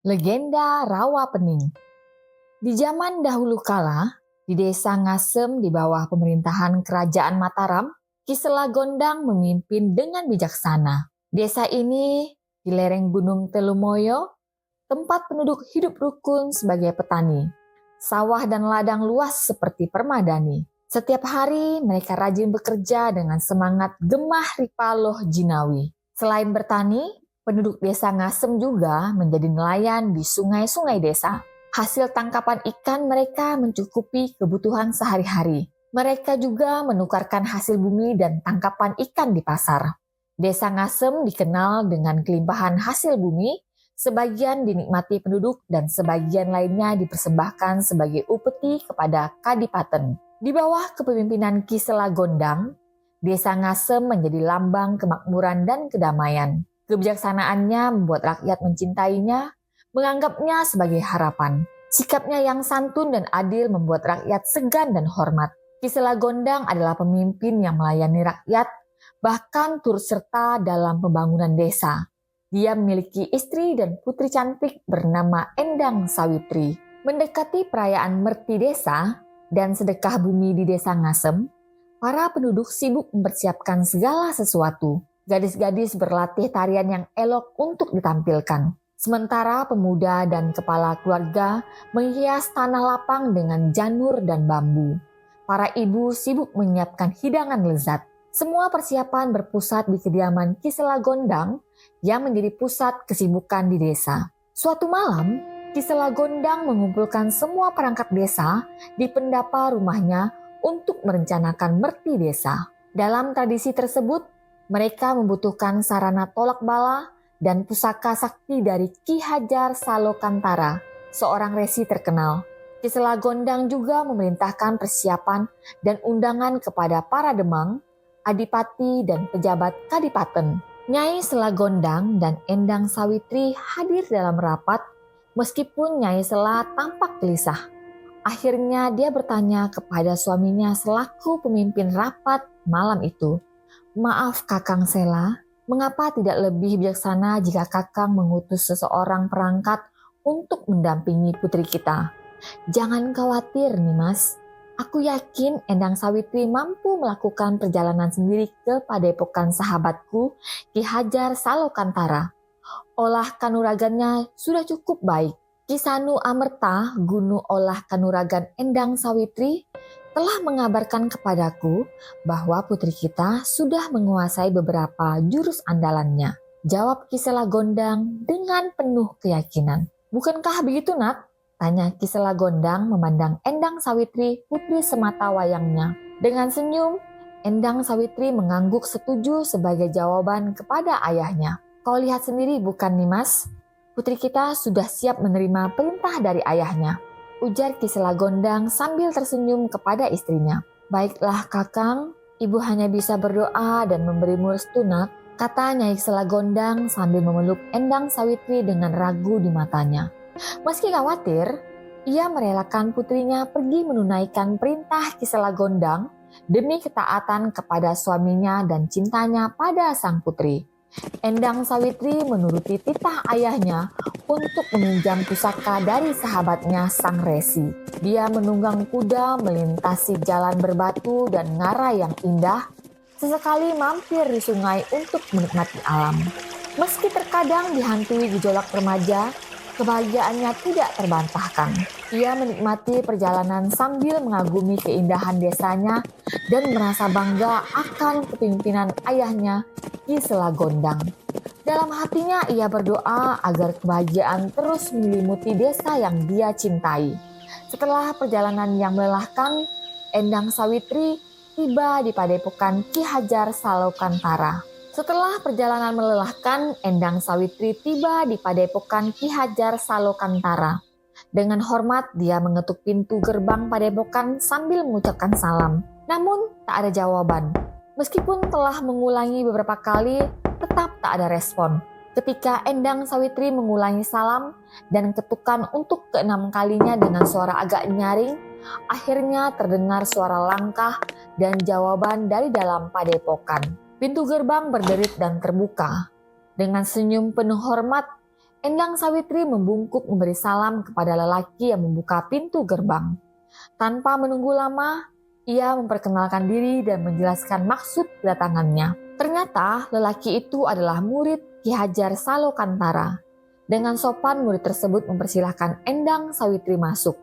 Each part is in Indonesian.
Legenda Rawa Pening. Di zaman dahulu kala, di desa Ngasem di bawah pemerintahan Kerajaan Mataram, Ki Sela Gondang memimpin dengan bijaksana. Desa ini di lereng Gunung Telumoyo, tempat penduduk hidup rukun sebagai petani. Sawah dan ladang luas seperti permadani. Setiap hari mereka rajin bekerja dengan semangat gemah ripaloh jinawi. Selain bertani, penduduk desa Ngasem juga menjadi nelayan di sungai-sungai desa. Hasil tangkapan ikan mereka mencukupi kebutuhan sehari-hari. Mereka juga menukarkan hasil bumi dan tangkapan ikan di pasar. Desa Ngasem dikenal dengan kelimpahan hasil bumi, sebagian dinikmati penduduk dan sebagian lainnya dipersembahkan sebagai upeti kepada Kadipaten. Di bawah kepemimpinan Ki Sela Gondang, Desa Ngasem menjadi lambang kemakmuran dan kedamaian. Kebijaksanaannya membuat rakyat mencintainya, menganggapnya sebagai harapan. Sikapnya yang santun dan adil membuat rakyat segan dan hormat. Ki Sela Gondang adalah pemimpin yang melayani rakyat, bahkan turut serta dalam pembangunan desa. Dia memiliki istri dan putri cantik bernama Endang Sawitri. Mendekati perayaan Merti Desa dan sedekah bumi di Desa Ngasem, para penduduk sibuk mempersiapkan segala sesuatu. Gadis-gadis berlatih tarian yang elok untuk ditampilkan. Sementara pemuda dan kepala keluarga menghias tanah lapang dengan janur dan bambu. Para ibu sibuk menyiapkan hidangan lezat. Semua persiapan berpusat di kediaman Ki Sela Gondang yang menjadi pusat kesibukan di desa. Suatu malam, Ki Sela Gondang mengumpulkan semua perangkat desa di pendapa rumahnya untuk merencanakan Merti Desa. Dalam tradisi tersebut, mereka membutuhkan sarana tolak bala dan pusaka sakti dari Ki Hajar Salokantara, seorang resi terkenal. Ki Sela Gondang juga memerintahkan persiapan dan undangan kepada para demang, adipati, dan pejabat kadipaten. Nyai Sela Gondang dan Endang Sawitri hadir dalam rapat, meskipun Nyai Sela tampak gelisah. Akhirnya dia bertanya kepada suaminya selaku pemimpin rapat malam itu. "Maaf Kakang Sela, mengapa tidak lebih bijaksana jika Kakang mengutus seseorang perangkat untuk mendampingi putri kita? Jangan khawatir nih Mas, aku yakin Endang Sawitri mampu melakukan perjalanan sendiri ke padepokan sahabatku Ki Hajar Salokantara. Olah kanuragannya sudah cukup baik. Ki Sanu Amerta, gunu olah kanuragan Endang Sawitri, telah mengabarkan kepadaku bahwa putri kita sudah menguasai beberapa jurus andalannya," jawab Ki Sela Gondang dengan penuh keyakinan. "Bukankah begitu Nak?" tanya Ki Sela Gondang memandang Endang Sawitri, putri semata wayangnya. Dengan senyum, Endang Sawitri mengangguk setuju sebagai jawaban kepada ayahnya. "Kau lihat sendiri bukan nih Mas? Putri kita sudah siap menerima perintah dari ayahnya," ujar Ki Sela Gondang sambil tersenyum kepada istrinya. "Baiklah Kakang, ibu hanya bisa berdoa dan memberimu restu Nak," kata Nyai Sela Gondang sambil memeluk Endang Sawitri dengan ragu di matanya. Meski khawatir, ia merelakan putrinya pergi menunaikan perintah Ki Sela Gondang demi ketaatan kepada suaminya dan cintanya pada sang putri. Endang Sawitri menuruti titah ayahnya untuk meminjam pusaka dari sahabatnya sang resi. Dia menunggang kuda melintasi jalan berbatu dan ngarai yang indah, sesekali mampir di sungai untuk menikmati alam. Meski terkadang dihantui gejolak remaja, kebahagiaannya tidak terbantahkan. Ia menikmati perjalanan sambil mengagumi keindahan desanya dan merasa bangga akan kepemimpinan ayahnya Ki Sela Gondang. Dalam hatinya ia berdoa agar kebahagiaan terus menyelimuti desa yang dia cintai. Setelah perjalanan yang melelahkan, Endang Sawitri tiba di padepokan Ki Hajar Salokantara. Setelah perjalanan melelahkan, Endang Sawitri tiba di padepokan Ki Hajar Salokantara. Dengan hormat dia mengetuk pintu gerbang padepokan sambil mengucapkan salam. Namun tak ada jawaban. Meskipun telah mengulangi beberapa kali, tetap tak ada respon. Ketika Endang Sawitri mengulangi salam dan ketukan untuk keenam kalinya dengan suara agak nyaring, akhirnya terdengar suara langkah dan jawaban dari dalam padepokan. Pintu gerbang berderit dan terbuka. Dengan senyum penuh hormat, Endang Sawitri membungkuk memberi salam kepada lelaki yang membuka pintu gerbang. Tanpa menunggu lama, ia memperkenalkan diri dan menjelaskan maksud kedatangannya. Ternyata lelaki itu adalah murid Ki Hajar Salokantara. Dengan sopan murid tersebut mempersilahkan Endang Sawitri masuk.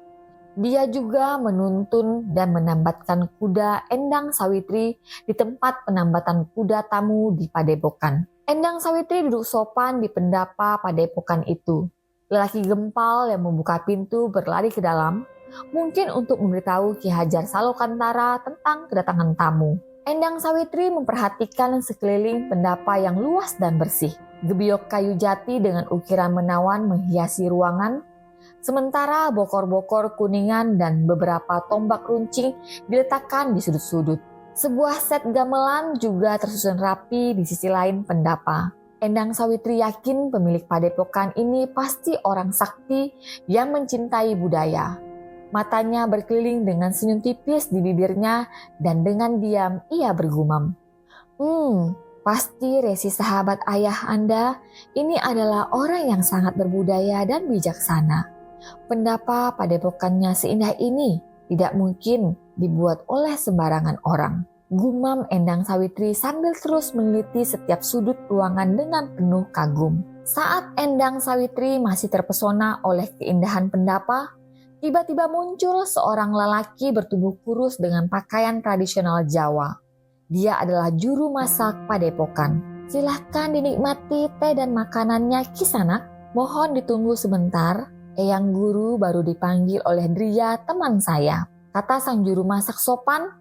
Dia juga menuntun dan menambatkan kuda Endang Sawitri di tempat penambatan kuda tamu di padepokan. Endang Sawitri duduk sopan di pendapa padepokan itu. Lelaki gempal yang membuka pintu berlari ke dalam, mungkin untuk memberitahu Ki Hajar Salokantara tentang kedatangan tamu. Endang Sawitri memperhatikan sekeliling pendapa yang luas dan bersih. Gebyok kayu jati dengan ukiran menawan menghiasi ruangan, sementara bokor-bokor kuningan dan beberapa tombak runcing diletakkan di sudut-sudut. Sebuah set gamelan juga tersusun rapi di sisi lain pendapa. Endang Sawitri yakin pemilik padepokan ini pasti orang sakti yang mencintai budaya. Matanya berkeliling dengan senyum tipis di bibirnya dan dengan diam ia bergumam. Pasti Resi sahabat ayah Anda ini adalah orang yang sangat berbudaya dan bijaksana. Pendapa padepokannya seindah ini tidak mungkin dibuat oleh sembarangan orang. Gumam Endang Sawitri sambil terus meneliti setiap sudut ruangan dengan penuh kagum. Saat Endang Sawitri masih terpesona oleh keindahan pendapa, tiba-tiba muncul seorang lelaki bertubuh kurus dengan pakaian tradisional Jawa. Dia adalah juru masak padepokan. Silahkan dinikmati teh dan makanannya Kisanak. Mohon ditunggu sebentar. Eyang Guru baru dipanggil oleh Dria teman saya, kata sang juru masak sopan.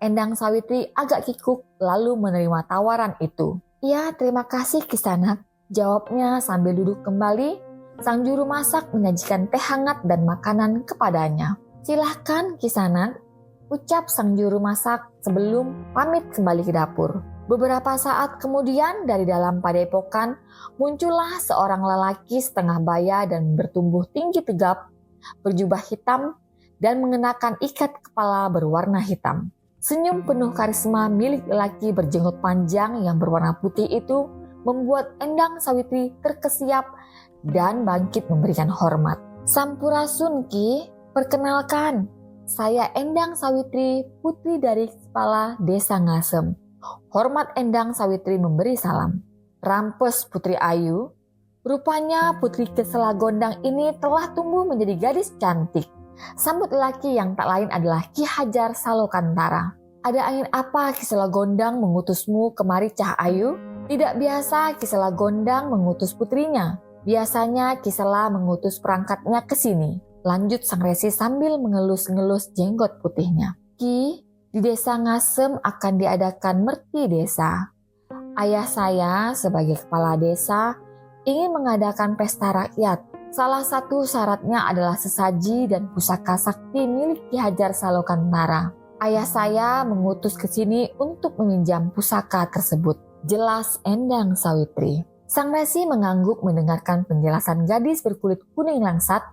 Endang Sawitri agak kikuk lalu menerima tawaran itu. Ya, terima kasih Kisanak, jawabnya sambil duduk kembali. Sang juru masak menyajikan teh hangat dan makanan kepadanya. Silahkan Kisanak, ucap sang juru masak sebelum pamit kembali ke dapur. Beberapa saat kemudian dari dalam padepokan muncullah seorang lelaki setengah baya dan bertumbuh tinggi tegap, berjubah hitam dan mengenakan ikat kepala berwarna hitam. Senyum penuh karisma milik lelaki berjenggot panjang yang berwarna putih itu membuat Endang Sawitri terkesiap dan bangkit memberikan hormat. Sampurasun Ki, perkenalkan, saya Endang Sawitri, putri dari kepala desa Ngasem. Hormat Endang Sawitri memberi salam. Rampes Putri Ayu, rupanya Putri Kisela Gondang ini telah tumbuh menjadi gadis cantik. Sambut lelaki yang tak lain adalah Ki Hajar Salokantara. Ada angin apa Kisela Gondang mengutusmu kemari Cah Ayu? Tidak biasa Kisela Gondang mengutus putrinya. Biasanya Kisela mengutus perangkatnya ke sini. Lanjut sang resi sambil mengelus-ngelus jenggot putihnya. Ki, di desa Ngasem akan diadakan merti desa. Ayah saya sebagai kepala desa ingin mengadakan pesta rakyat. Salah satu syaratnya adalah sesaji dan pusaka sakti milik Ki Hajar Salokantara. Ayah saya mengutus ke sini untuk meminjam pusaka tersebut. Jelas Endang Sawitri. Sang resi mengangguk mendengarkan penjelasan gadis berkulit kuning langsat,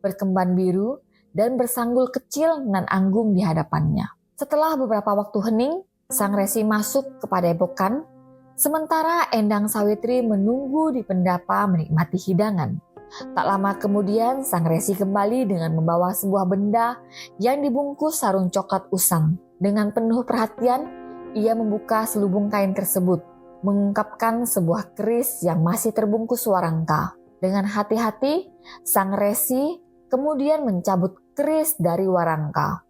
berkemban biru, dan bersanggul kecil nan anggung di hadapannya. Setelah beberapa waktu hening, sang resi masuk ke padepokan, sementara Endang Sawitri menunggu di pendapa menikmati hidangan. Tak lama kemudian sang resi kembali dengan membawa sebuah benda yang dibungkus sarung coklat usang. Dengan penuh perhatian, ia membuka selubung kain tersebut, mengungkapkan sebuah keris yang masih terbungkus warangka. Dengan hati-hati, sang resi kemudian mencabut keris dari warangka.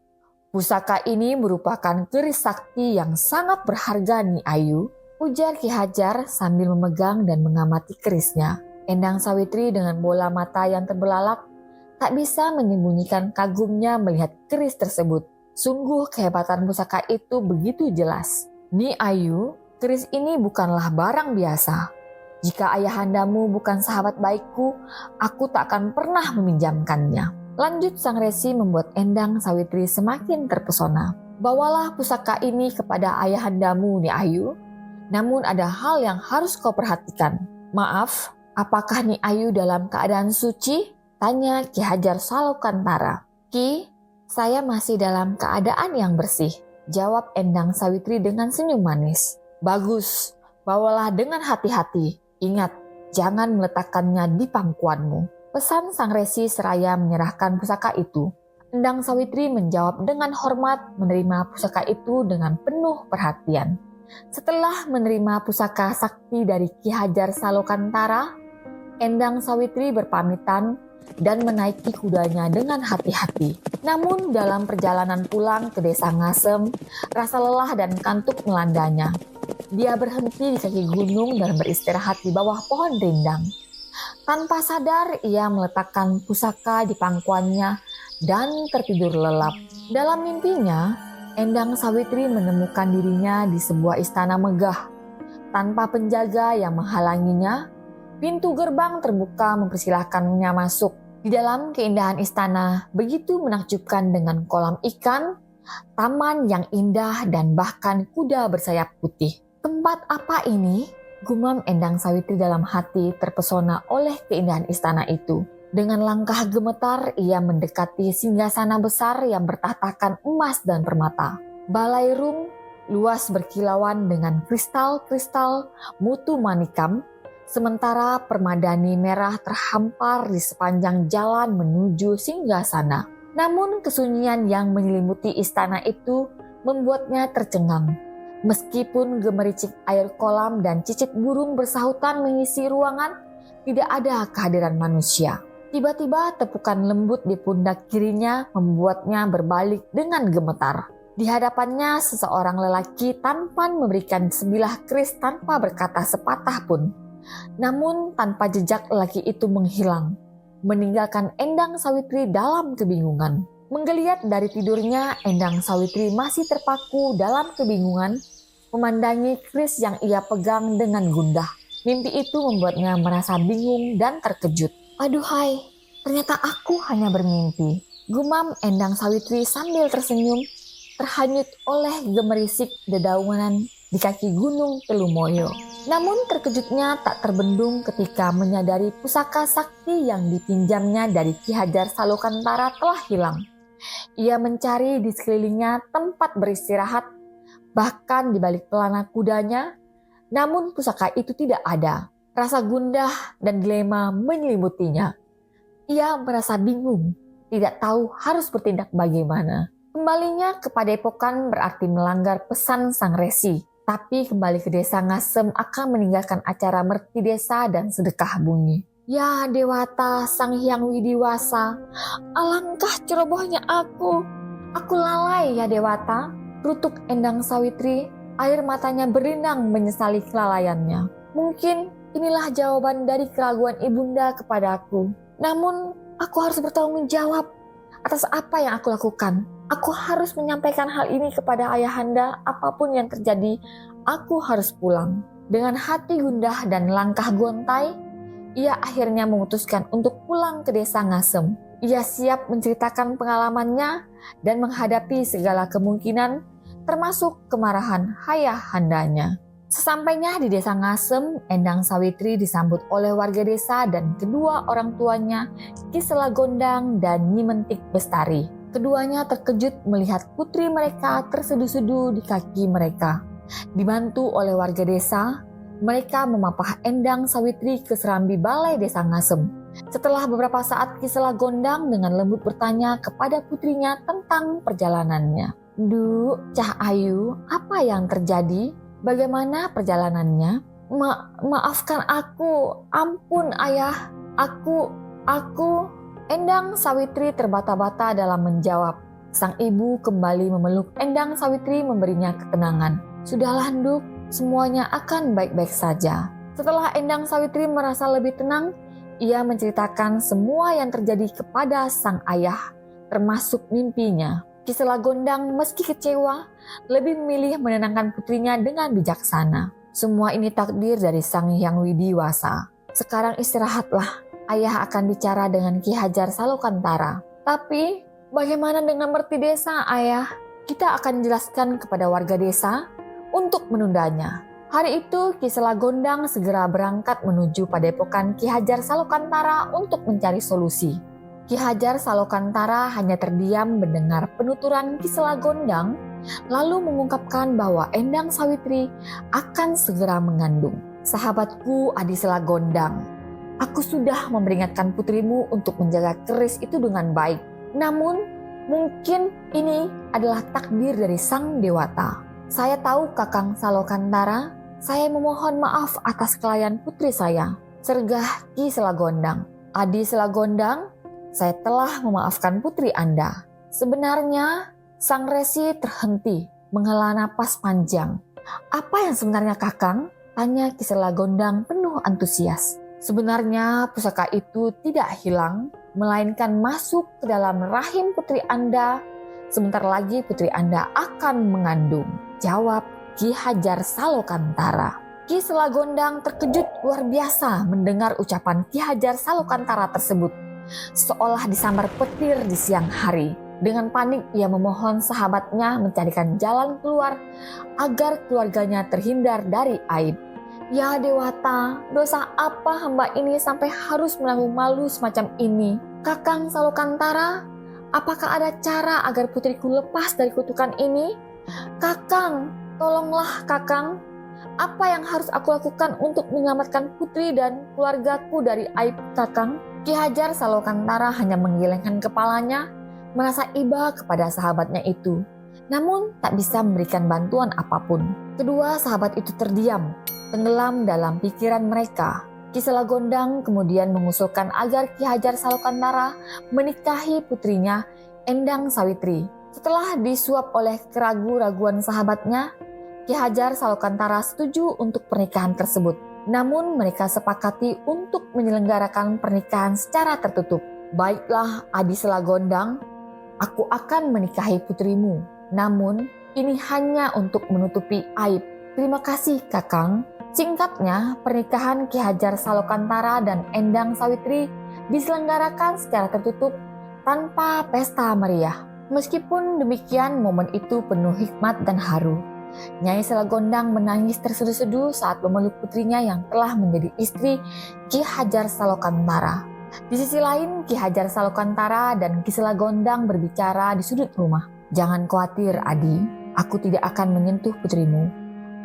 Pusaka ini merupakan keris sakti yang sangat berharga Ni Ayu, ujar Ki Hajar sambil memegang dan mengamati kerisnya. Endang Sawitri dengan bola mata yang terbelalak tak bisa menyembunyikan kagumnya melihat keris tersebut. Sungguh kehebatan pusaka itu begitu jelas. Ni Ayu, keris ini bukanlah barang biasa. Jika ayahandamu bukan sahabat baikku, aku tak akan pernah meminjamkannya. Lanjut sang resi membuat Endang Sawitri semakin terpesona. Bawalah pusaka ini kepada ayahandamu Ni Ayu. Namun ada hal yang harus kau perhatikan. Maaf, apakah Ni Ayu dalam keadaan suci? Tanya Ki Hajar Salokantara. Ki, saya masih dalam keadaan yang bersih, jawab Endang Sawitri dengan senyum manis. Bagus, bawalah dengan hati-hati. Ingat, jangan meletakkannya di pangkuanmu," pesan Sang Resi seraya menyerahkan pusaka itu. Endang Sawitri menjawab dengan hormat, menerima pusaka itu dengan penuh perhatian. Setelah menerima pusaka sakti dari Ki Hajar Salokantara, Endang Sawitri berpamitan dan menaiki kudanya dengan hati-hati. Namun dalam perjalanan pulang ke desa Ngasem, rasa lelah dan kantuk melandanya. Dia berhenti di kaki gunung dan beristirahat di bawah pohon rindang. Tanpa sadar, ia meletakkan pusaka di pangkuannya dan tertidur lelap. Dalam mimpinya, Endang Sawitri menemukan dirinya di sebuah istana megah. Tanpa penjaga yang menghalanginya, pintu gerbang terbuka mempersilahkannya masuk. Di dalam keindahan istana begitu menakjubkan dengan kolam ikan, taman yang indah dan bahkan kuda bersayap putih. "Tempat apa ini?" gumam Endang Sawitri dalam hati, terpesona oleh keindahan istana itu. Dengan langkah gemetar, ia mendekati singgasana besar yang bertahtakan emas dan permata. Ballroom luas berkilauan dengan kristal-kristal mutu manikam, sementara permadani merah terhampar di sepanjang jalan menuju singgasana. Namun kesunyian yang menyelimuti istana itu membuatnya tercengang. Meskipun gemericik air kolam dan cicit burung bersahutan mengisi ruangan, tidak ada kehadiran manusia. Tiba-tiba tepukan lembut di pundak kirinya membuatnya berbalik dengan gemetar. Di hadapannya seseorang lelaki tampan memberikan sebilah keris tanpa berkata sepatah pun. Namun tanpa jejak lelaki itu menghilang, meninggalkan Endang Sawitri dalam kebingungan. Menggeliat dari tidurnya, Endang Sawitri masih terpaku dalam kebingungan, memandangi keris yang ia pegang dengan gundah. Mimpi itu membuatnya merasa bingung dan terkejut. "Aduhai, ternyata aku hanya bermimpi," gumam Endang Sawitri sambil tersenyum, terhanyut oleh gemerisik dedaunan di kaki gunung Telumoyo. Namun terkejutnya tak terbendung ketika menyadari pusaka sakti yang dipinjamnya dari Ki Hajar Salokantara telah hilang. Ia mencari di sekelilingnya tempat beristirahat, bahkan di balik pelana kudanya, namun pusaka itu tidak ada. Rasa gundah dan dilema menyelimutinya. Ia merasa bingung, tidak tahu harus bertindak bagaimana. Kembalinya ke Padepokan berarti melanggar pesan Sang Resi, tapi kembali ke desa Ngasem akan meninggalkan acara merti desa dan sedekah bunyi. "Ya Dewata Sang Hyang Widiwasa, alangkah cerobohnya aku. Aku lalai ya Dewata," rutuk Endang Sawitri, air matanya berlinang menyesali kelalaiannya. "Mungkin inilah jawaban dari keraguan ibunda kepadaku. Namun, aku harus bertanggung jawab atas apa yang aku lakukan. Aku harus menyampaikan hal ini kepada ayahanda, apapun yang terjadi, aku harus pulang." Dengan hati gundah dan langkah gontai, ia akhirnya memutuskan untuk pulang ke desa Ngasem. Ia siap menceritakan pengalamannya dan menghadapi segala kemungkinan, termasuk kemarahan ayahandanya. Sesampainya di desa Ngasem, Endang Sawitri disambut oleh warga desa dan kedua orang tuanya, Ki Selagondang dan Nyi Mentik Bestari. Keduanya terkejut melihat putri mereka terseduh-seduh di kaki mereka. Dibantu oleh warga desa, mereka memapah Endang Sawitri ke serambi balai desa Ngasem. Setelah beberapa saat, Ki Selagondang dengan lembut bertanya kepada putrinya tentang perjalanannya. "Du, Cah Ayu, apa yang terjadi? Bagaimana perjalanannya?" Maafkan aku, ampun ayah, aku... Endang Sawitri terbata-bata dalam menjawab. Sang ibu kembali memeluk Endang Sawitri memberinya ketenangan. "Sudahlah Nduk, semuanya akan baik-baik saja." Setelah Endang Sawitri merasa lebih tenang, ia menceritakan semua yang terjadi kepada sang ayah, termasuk mimpinya. Ki Selagondang meski kecewa, lebih memilih menenangkan putrinya dengan bijaksana. "Semua ini takdir dari Sang Hyang Widiwasa. Sekarang istirahatlah, ayah akan bicara dengan Ki Hajar Salokantara." "Tapi bagaimana dengan merti desa ayah? Kita akan jelaskan kepada warga desa untuk menundanya." Hari itu Ki Selagondang segera berangkat menuju Padepokan Ki Hajar Salokantara untuk mencari solusi. Ki Hajar Salokantara hanya terdiam mendengar penuturan Ki Selagondang, lalu mengungkapkan bahwa Endang Sawitri akan segera mengandung. Sahabatku Adi Selagondang, aku sudah memperingatkan putrimu untuk menjaga keris itu dengan baik. Namun, mungkin ini adalah takdir dari sang dewata. Saya tahu Kakang Salokantara, saya memohon maaf atas kelainan putri saya. Sergah Ki Selagondang. Adi Selagondang, saya telah memaafkan putri Anda. Sebenarnya, sang resi terhenti, menghela napas panjang. Apa yang sebenarnya Kakang? Tanya Ki Selagondang penuh antusias. Sebenarnya pusaka itu tidak hilang, melainkan masuk ke dalam rahim putri Anda. Sebentar lagi putri Anda akan mengandung, jawab Ki Hajar Salokantara. Ki Selagondang terkejut luar biasa mendengar ucapan Ki Hajar Salokantara tersebut. Seolah disambar petir di siang hari. Dengan panik ia memohon sahabatnya mencarikan jalan keluar agar keluarganya terhindar dari aib. Ya Dewata, dosa apa hamba ini sampai harus menanggung malu semacam ini? Kakang Salokantara, apakah ada cara agar putriku lepas dari kutukan ini? Kakang, tolonglah Kakang. Apa yang harus aku lakukan untuk menyelamatkan putri dan keluargaku dari aib Kakang? Ki Hajar Salokantara hanya menggelengkan kepalanya, merasa iba kepada sahabatnya itu. Namun tak bisa memberikan bantuan apapun. Kedua sahabat itu terdiam, tenggelam dalam pikiran mereka. Ki Selagondang kemudian mengusulkan agar Ki Hajar Salokantara menikahi putrinya Endang Sawitri. Setelah disuap oleh keraguan-raguan sahabatnya, Ki Hajar Salokantara setuju untuk pernikahan tersebut. Namun mereka sepakati untuk menyelenggarakan pernikahan secara tertutup. Baiklah Adi Selagondang, aku akan menikahi putrimu. Namun ini hanya untuk menutupi aib. Terima kasih Kakang. Singkatnya, pernikahan Ki Hajar Salokantara dan Endang Sawitri diselenggarakan secara tertutup tanpa pesta meriah. Meskipun demikian, momen itu penuh hikmat dan haru. Nyai Selagondang menangis terseduh-seduh saat memeluk putrinya yang telah menjadi istri Ki Hajar Salokantara. Di sisi lain, Ki Hajar Salokantara dan Ki Selagondang berbicara di sudut rumah. Jangan khawatir Adi, aku tidak akan menyentuh putrimu.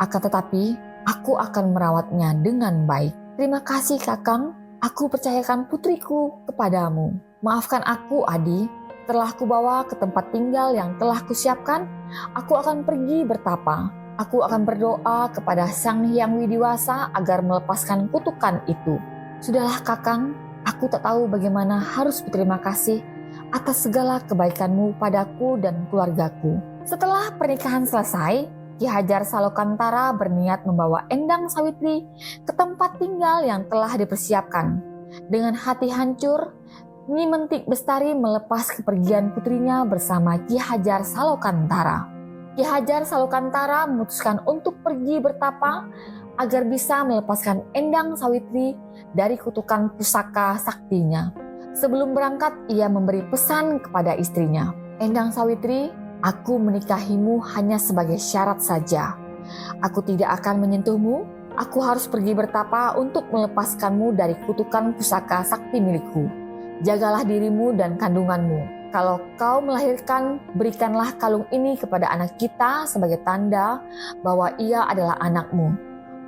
Akan tetapi, aku akan merawatnya dengan baik. Terima kasih Kakang, aku percayakan putriku kepadamu. Maafkan aku Adi. Setelah kubawa ke tempat tinggal yang telah kusiapkan, aku akan pergi bertapa. Aku akan berdoa kepada Sang Hyang Widiwasa agar melepaskan kutukan itu. Sudahlah Kakang, aku tak tahu bagaimana harus berterima kasih atas segala kebaikanmu padaku dan keluargaku. Setelah pernikahan selesai, Ki Hajar Salokantara berniat membawa Endang Sawitri ke tempat tinggal yang telah dipersiapkan. Dengan hati hancur, Nyi Mentik Bestari melepas kepergian putrinya bersama Ki Hajar Salokantara. Ki Hajar Salokantara memutuskan untuk pergi bertapa agar bisa melepaskan Endang Sawitri dari kutukan pusaka saktinya. Sebelum berangkat, ia memberi pesan kepada istrinya. Endang Sawitri, aku menikahimu hanya sebagai syarat saja. Aku tidak akan menyentuhmu. Aku harus pergi bertapa untuk melepaskanmu dari kutukan pusaka sakti milikku. Jagalah dirimu dan kandunganmu. Kalau kau melahirkan, berikanlah kalung ini kepada anak kita sebagai tanda bahwa ia adalah anakmu.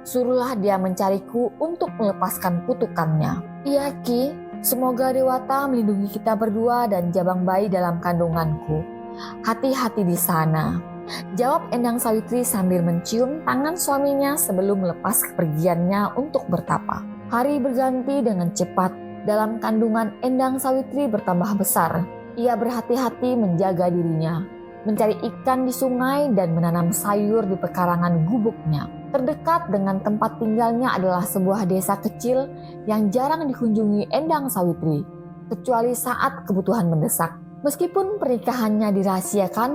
Suruhlah dia mencariku untuk melepaskan kutukannya. Iya Ki, semoga Dewata melindungi kita berdua dan jabang bayi dalam kandunganku. Hati-hati di sana, jawab Endang Sawitri sambil mencium tangan suaminya sebelum melepas kepergiannya untuk bertapa. Hari berganti dengan cepat. Dalam kandungan Endang Sawitri bertambah besar. Ia berhati-hati menjaga dirinya, mencari ikan di sungai dan menanam sayur di pekarangan gubuknya. Terdekat dengan tempat tinggalnya adalah sebuah desa kecil yang jarang dikunjungi Endang Sawitri, kecuali saat kebutuhan mendesak. Meskipun pernikahannya dirahasiakan,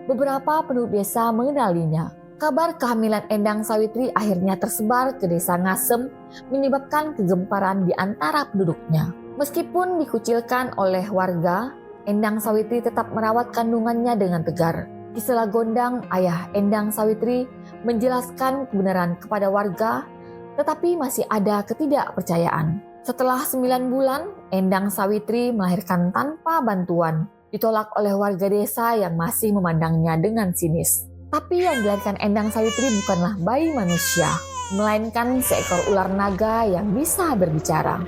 beberapa penduduk desa mengenalinya. Kabar kehamilan Endang Sawitri akhirnya tersebar ke desa Ngasem, menyebabkan kegemparan di antara penduduknya. Meskipun dikucilkan oleh warga, Endang Sawitri tetap merawat kandungannya dengan tegar. Ki Selagondang, ayah Endang Sawitri, menjelaskan kebenaran kepada warga, tetapi masih ada ketidakpercayaan. Setelah 9 bulan, Endang Sawitri melahirkan tanpa bantuan, ditolak oleh warga desa yang masih memandangnya dengan sinis. Tapi yang dilahirkan Endang Sawitri bukanlah bayi manusia. melainkan seekor ular naga yang bisa berbicara.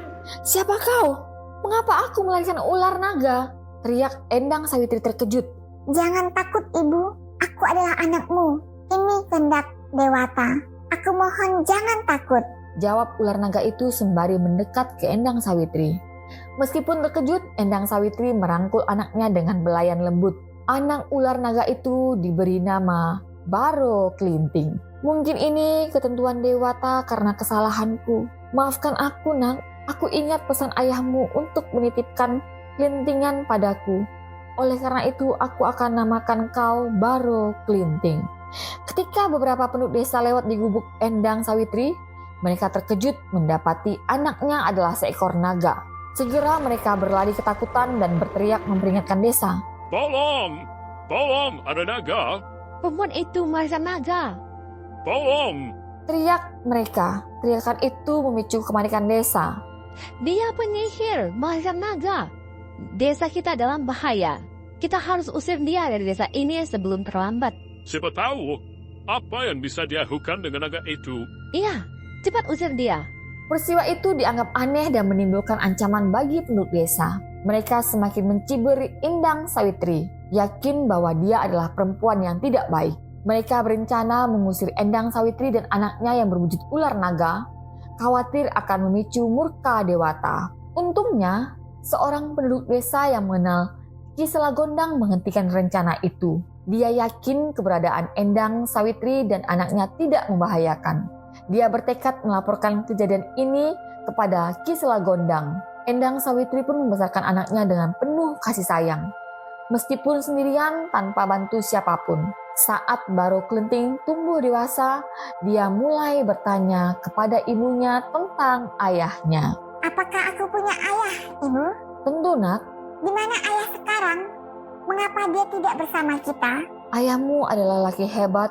"Siapa kau? Mengapa aku melahirkan ular naga?" teriak Endang Sawitri terkejut. "Jangan takut ibu, aku adalah anakmu. Ini kehendak Dewata. Aku mohon jangan takut," jawab ular naga itu sembari mendekat ke Endang Sawitri. Meskipun terkejut, Endang Sawitri merangkul anaknya dengan belayan lembut. Anak ular naga itu diberi nama Baro Kelinting. "Mungkin ini ketentuan Dewata karena kesalahanku. Maafkan aku, Nak. Aku ingat pesan ayahmu untuk menitipkan kelintingan padaku. Oleh karena itu, aku akan namakan kau Baro Kelinting." Ketika beberapa penduduk desa lewat di gubuk Endang Sawitri, mereka terkejut mendapati anaknya adalah seekor naga. Segera mereka berlari ketakutan dan berteriak memperingatkan desa. Tolong! Tolong, ada naga! Perempuan itu melahirkan naga. Tolong! Teriak mereka. Teriakan itu memicu kepanikan desa. Dia penyihir melahirkan naga. Desa kita dalam bahaya. Kita harus usir dia dari desa ini sebelum terlambat. Siapa tahu apa yang bisa dilakukan dengan naga itu. Iya, cepat usir dia. Peristiwa itu dianggap aneh dan menimbulkan ancaman bagi penduduk desa. Mereka semakin mencibir Endang Sawitri, yakin bahwa dia adalah perempuan yang tidak baik. Mereka berencana mengusir Endang Sawitri dan anaknya yang berwujud ular naga, khawatir akan memicu murka Dewata. Untungnya, seorang penduduk desa yang mengenal Ki Selagondang menghentikan rencana itu. Dia yakin keberadaan Endang Sawitri dan anaknya tidak membahayakan. Dia bertekad melaporkan kejadian ini kepada Ki Selagondang. Endang Sawitri pun membesarkan anaknya dengan penuh kasih sayang. Meskipun sendirian tanpa bantu siapapun. Saat Baro Kelinting tumbuh dewasa, dia mulai bertanya kepada ibunya tentang ayahnya. "Apakah aku punya ayah, ibu? "Tentu, Nak. Di mana ayah sekarang? Mengapa dia tidak bersama kita?" Ayahmu adalah laki hebat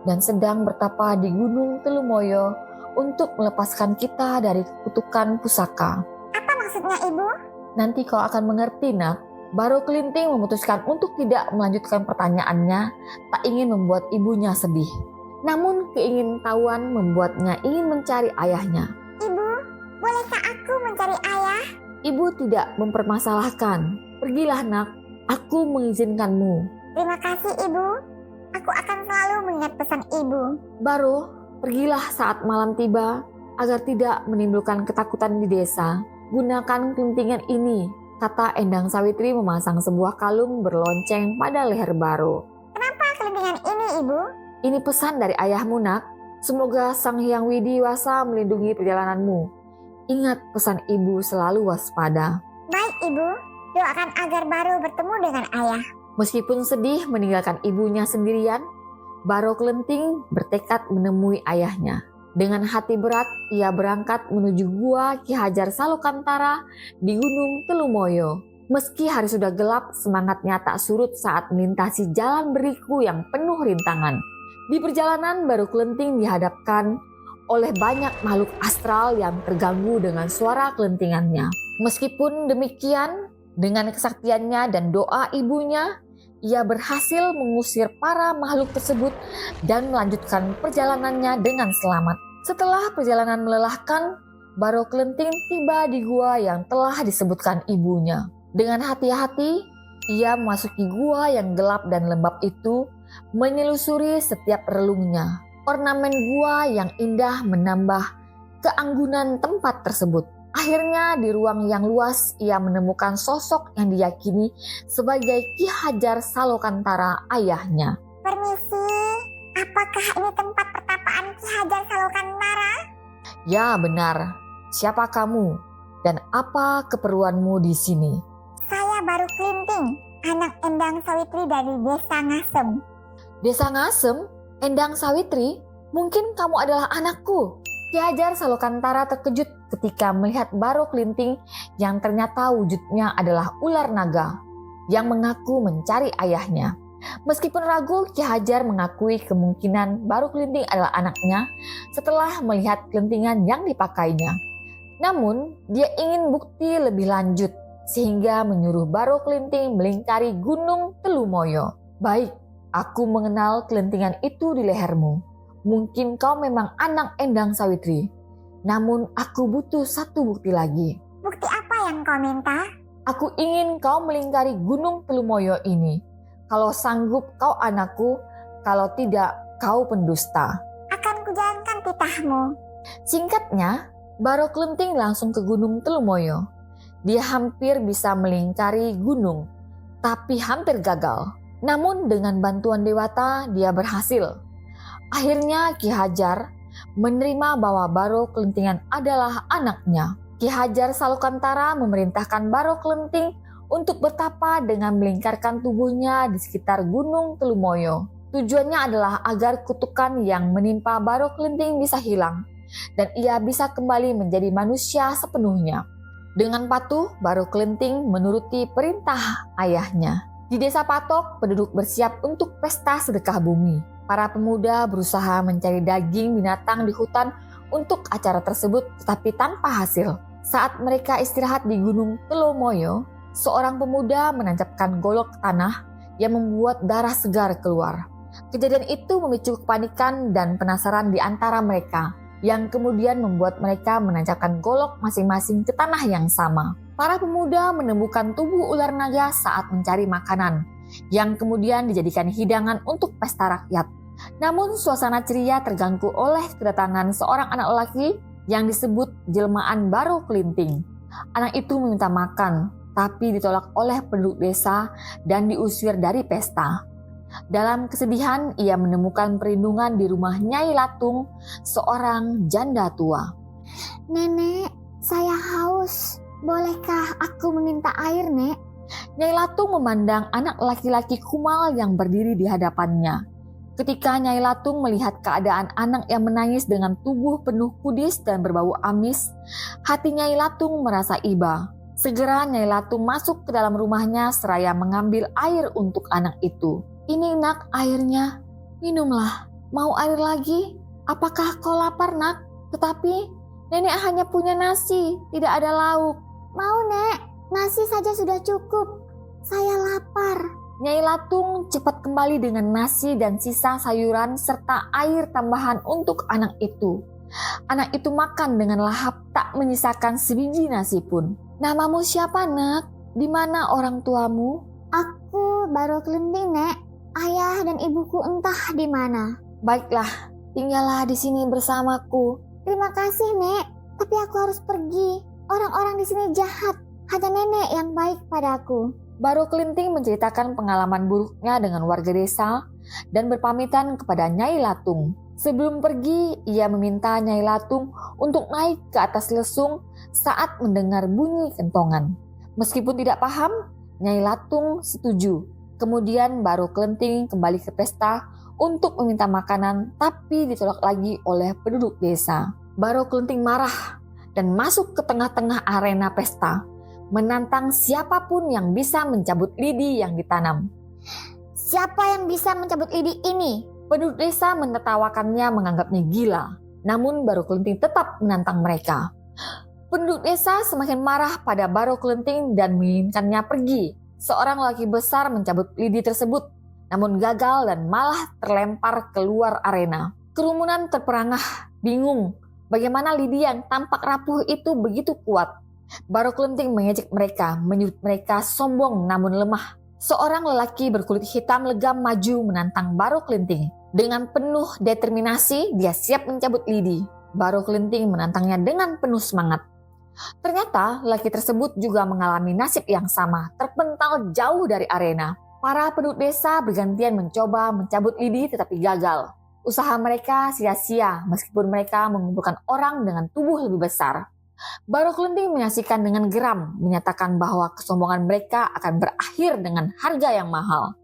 dan sedang bertapa di Gunung Telumoyo untuk melepaskan kita dari kutukan pusaka." "Apa maksudnya ibu?" "Nanti kau akan mengerti, Nak." Baro Kelinting memutuskan untuk tidak melanjutkan pertanyaannya, tak ingin membuat ibunya sedih. Namun keingintahuan membuatnya ingin mencari ayahnya. "Ibu, bolehkah aku mencari ayah?" Ibu tidak mempermasalahkan. "Pergilah, Nak. Aku mengizinkanmu." "Terima kasih ibu. Aku akan selalu mengingat pesan ibu." Baro, pergilah saat malam tiba agar tidak menimbulkan ketakutan di desa. "Gunakan kelintingan ini," kata Endang Sawitri memasang sebuah kalung berlonceng pada leher Baro. "Kenapa kelintingan ini ibu?" "Ini pesan dari ayahmu, Nak. Semoga Sang Hyang Widiwasa melindungi perjalananmu. Ingat pesan ibu, selalu waspada." "Baik ibu, doakan agar Baro bertemu dengan ayah." Meskipun sedih meninggalkan ibunya sendirian, Baro Kelinting bertekad menemui ayahnya. Dengan hati berat, ia berangkat menuju gua Ki Hajar Salokantara di Gunung Telumoyo. Meski hari sudah gelap, semangatnya tak surut saat melintasi jalan beriku yang penuh rintangan. Di perjalanan, Baro Kelinting dihadapkan oleh banyak makhluk astral yang terganggu dengan suara kelintingannya. Meskipun demikian, dengan kesaktiannya dan doa ibunya, ia berhasil mengusir para makhluk tersebut dan melanjutkan perjalanannya dengan selamat. Setelah perjalanan melelahkan, Baro Kelinting tiba di gua yang telah disebutkan ibunya. Dengan hati-hati, ia memasuki gua yang gelap dan lembab itu, menyelusuri setiap relungnya. Ornamen gua yang indah menambah keanggunan tempat tersebut. Akhirnya di ruang yang luas ia menemukan sosok yang diyakini sebagai Ki Hajar Salokantara ayahnya. "Permisi, apakah ini tempat pertapaan Ki Hajar Salokantara?" "Ya benar. Siapa kamu dan apa keperluanmu di sini?" "Saya Baro Kelinting, anak Endang Sawitri dari Desa Ngasem." "Desa Ngasem? Endang Sawitri? Mungkin kamu adalah anakku." Ki Hajar Salokantara terkejut ketika melihat Baro Kelinting yang ternyata wujudnya adalah ular naga yang mengaku mencari ayahnya. Meskipun ragu, Ki Hajar mengakui kemungkinan Baro Kelinting adalah anaknya setelah melihat kelintingan yang dipakainya. Namun, dia ingin bukti lebih lanjut sehingga menyuruh Baro Kelinting melingkari Gunung Telumoyo. "Baik, aku mengenal kelintingan itu di lehermu. Mungkin kau memang anak Endang Sawitri. Namun aku butuh satu bukti lagi. Bukti apa yang kau minta? Aku ingin kau melingkari Gunung Telumoyo ini. Kalau sanggup kau anakku, kalau tidak kau pendusta. Akan kujalankan titahmu. Singkatnya, Baro Klenting langsung ke Gunung Telumoyo. Dia hampir bisa melingkari gunung, tapi hampir gagal. Namun dengan bantuan Dewata, dia berhasil. Akhirnya Ki Hajar menerima bahwa Baro Klentingan adalah anaknya. Ki Hajar Salukantara memerintahkan Baro Klenting untuk bertapa dengan melingkarkan tubuhnya di sekitar Gunung Telumoyo. Tujuannya adalah agar kutukan yang menimpa Baro Klenting bisa hilang dan ia bisa kembali menjadi manusia sepenuhnya. Dengan patuh, Baro Klenting menuruti perintah ayahnya. Di desa Patok, penduduk bersiap untuk pesta sedekah bumi. Para pemuda berusaha mencari daging binatang di hutan untuk acara tersebut, tetapi tanpa hasil. Saat mereka istirahat di Gunung Telumoyo, seorang pemuda menancapkan golok ke tanah yang membuat darah segar keluar. Kejadian itu memicu kepanikan dan penasaran di antara mereka, yang kemudian membuat mereka menancapkan golok masing-masing ke tanah yang sama. Para pemuda menemukan tubuh ular naga saat mencari makanan, yang kemudian dijadikan hidangan untuk pesta rakyat. Namun suasana ceria terganggu oleh kedatangan seorang anak lelaki yang disebut jelmaan Baro Klenting. Anak itu meminta makan, tapi ditolak oleh penduduk desa dan diusir dari pesta. Dalam kesedihan, ia menemukan perlindungan di rumah Nyai Latung, seorang janda tua. Nenek, saya haus. Bolehkah aku meminta air, Nek? Nyai Latung memandang anak laki-laki kumal yang berdiri di hadapannya. Ketika Nyai Latung melihat keadaan anak yang menangis dengan tubuh penuh kudis dan berbau amis, hati Nyai Latung merasa iba. Segera Nyai Latung masuk ke dalam rumahnya seraya mengambil air untuk anak itu. Ini nak airnya, minumlah. Mau air lagi? Apakah kau lapar nak? Tetapi nenek hanya punya nasi, tidak ada lauk. Mau, Nek. Nasi saja sudah cukup. Saya lapar. Nyai Latung cepat kembali dengan nasi dan sisa sayuran serta air tambahan untuk anak itu. Anak itu makan dengan lahap tak menyisakan sebiji nasi pun. Namamu siapa nak? Di mana orang tuamu? Aku Baro Klenting, Nek. Ayah dan ibuku entah di mana. Baiklah, tinggallah di sini bersamaku. Terima kasih, Nek. Tapi aku harus pergi. Orang-orang di sini jahat. Hanya nenek yang baik padaku. Baro Klenting menceritakan pengalaman buruknya dengan warga desa dan berpamitan kepada Nyai Latung. Sebelum pergi, ia meminta Nyai Latung untuk naik ke atas lesung saat mendengar bunyi kentongan. Meskipun tidak paham, Nyai Latung setuju. Kemudian Baro Klenting kembali ke pesta untuk meminta makanan, tapi ditolak lagi oleh penduduk desa. Baro Klenting marah dan masuk ke tengah-tengah arena pesta, menantang siapapun yang bisa mencabut lidi yang ditanam. Siapa yang bisa mencabut lidi ini? Penduduk desa menertawakannya, menganggapnya gila. Namun Baro Klenting tetap menantang mereka. Penduduk desa semakin marah pada Baro Klenting dan menginginkannya pergi. Seorang lelaki besar mencabut lidi tersebut, namun gagal dan malah terlempar keluar arena. Kerumunan terperangah, bingung bagaimana lidi yang tampak rapuh itu begitu kuat. Baro Klenting mengejek mereka, menyebut mereka sombong namun lemah. Seorang lelaki berkulit hitam legam maju menantang Baro Klenting. Dengan penuh determinasi, dia siap mencabut lidi. Baro Klenting menantangnya dengan penuh semangat. Ternyata lelaki tersebut juga mengalami nasib yang sama, terpental jauh dari arena. Para penduduk desa bergantian mencoba mencabut lidi tetapi gagal. Usaha mereka sia-sia meskipun mereka mengumpulkan orang dengan tubuh lebih besar. Baro Klenting menyaksikan dengan geram, menyatakan bahwa kesombongan mereka akan berakhir dengan harga yang mahal.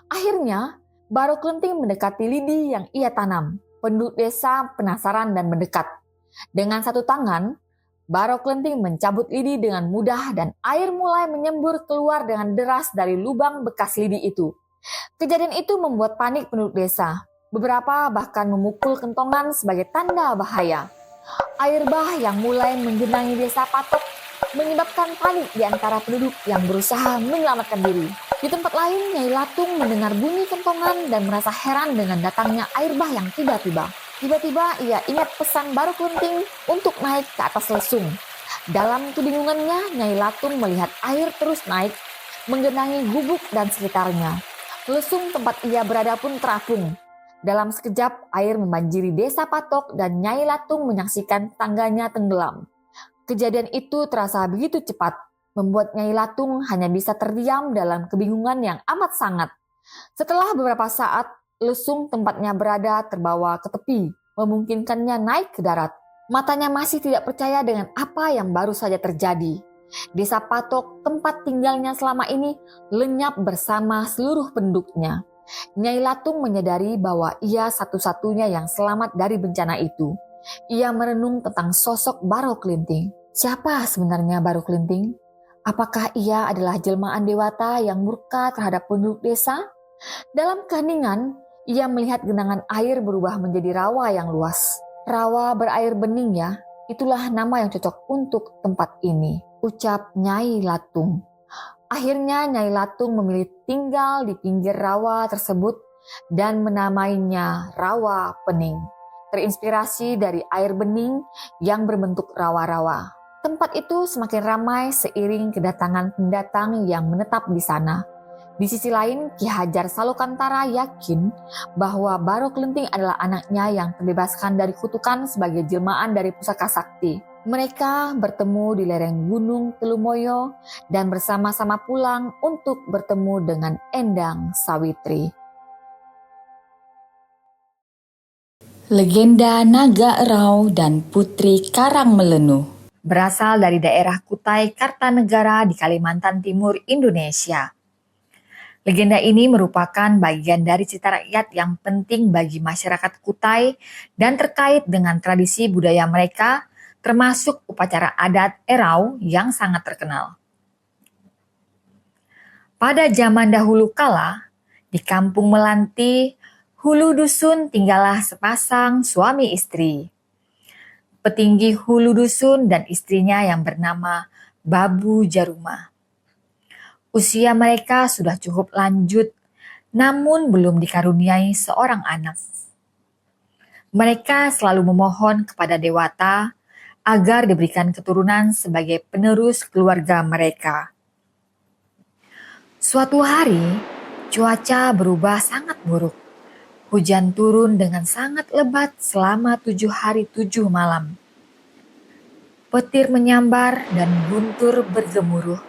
Akhirnya, Baro Klenting mendekati lidi yang ia tanam. Penduduk desa penasaran dan mendekat. Dengan satu tangan, Baro Klenting mencabut lidi dengan mudah dan air mulai menyembur keluar dengan deras dari lubang bekas lidi itu. Kejadian itu membuat panik penduduk desa. Beberapa bahkan memukul kentongan sebagai tanda bahaya. Air bah yang mulai menggenangi desa Patok menyebabkan panik di antara penduduk yang berusaha menyelamatkan diri. Di tempat lain, Nyai Latung mendengar bunyi kentongan dan merasa heran dengan datangnya air bah yang tiba-tiba. Tiba-tiba ia ingat pesan Baru Kelenting untuk naik ke atas lesung. Dalam kebingungannya, Nyai Latung melihat air terus naik, menggenangi gubuk dan sekitarnya. Lesung tempat ia berada pun terapung. Dalam sekejap, air membanjiri desa Patok dan Nyai Latung menyaksikan tangganya tenggelam. Kejadian itu terasa begitu cepat, membuat Nyai Latung hanya bisa terdiam dalam kebingungan yang amat sangat. Setelah beberapa saat, lesung tempatnya berada terbawa ke tepi, memungkinkannya naik ke darat. Matanya masih tidak percaya dengan apa yang baru saja terjadi. Desa Patok, tempat tinggalnya selama ini, lenyap bersama seluruh penduduknya. Nyai Latung menyadari bahwa ia satu-satunya yang selamat dari bencana itu. Ia merenung tentang sosok Baru Kelenting. Siapa sebenarnya Baru Kelenting? Apakah ia adalah jelmaan dewata yang murka terhadap penduduk desa? Dalam keheningan, ia melihat genangan air berubah menjadi rawa yang luas. Rawa berair bening ya, itulah nama yang cocok untuk tempat ini, ucap Nyai Latung. Akhirnya Nyai Latung memilih tinggal di pinggir rawa tersebut dan menamainya Rawa Pening, terinspirasi dari air bening yang berbentuk rawa-rawa. Tempat itu semakin ramai seiring kedatangan pendatang yang menetap di sana. Di sisi lain, Ki Hajar Salokantara yakin bahwa Baru Kelenting adalah anaknya yang terbebaskan dari kutukan sebagai jelmaan dari pusaka sakti. Mereka bertemu di lereng Gunung Telumoyo dan bersama-sama pulang untuk bertemu dengan Endang Sawitri. Legenda Naga Erau dan Putri Karang Melenu Berasal dari daerah Kutai Kartanegara di Kalimantan Timur, Indonesia. Legenda ini merupakan bagian dari cerita rakyat yang penting bagi masyarakat Kutai dan terkait dengan tradisi budaya mereka, termasuk upacara adat Erau yang sangat terkenal. Pada zaman dahulu kala, di kampung Melanti, hulu dusun tinggallah sepasang suami istri. Petinggi hulu dusun dan istrinya yang bernama Babu Jaruma. Usia mereka sudah cukup lanjut, namun belum dikaruniai seorang anak. Mereka selalu memohon kepada Dewata agar diberikan keturunan sebagai penerus keluarga mereka. Suatu hari, cuaca berubah sangat buruk. Hujan turun dengan sangat lebat selama 7 hari 7 malam. Petir menyambar dan guntur bergemuruh,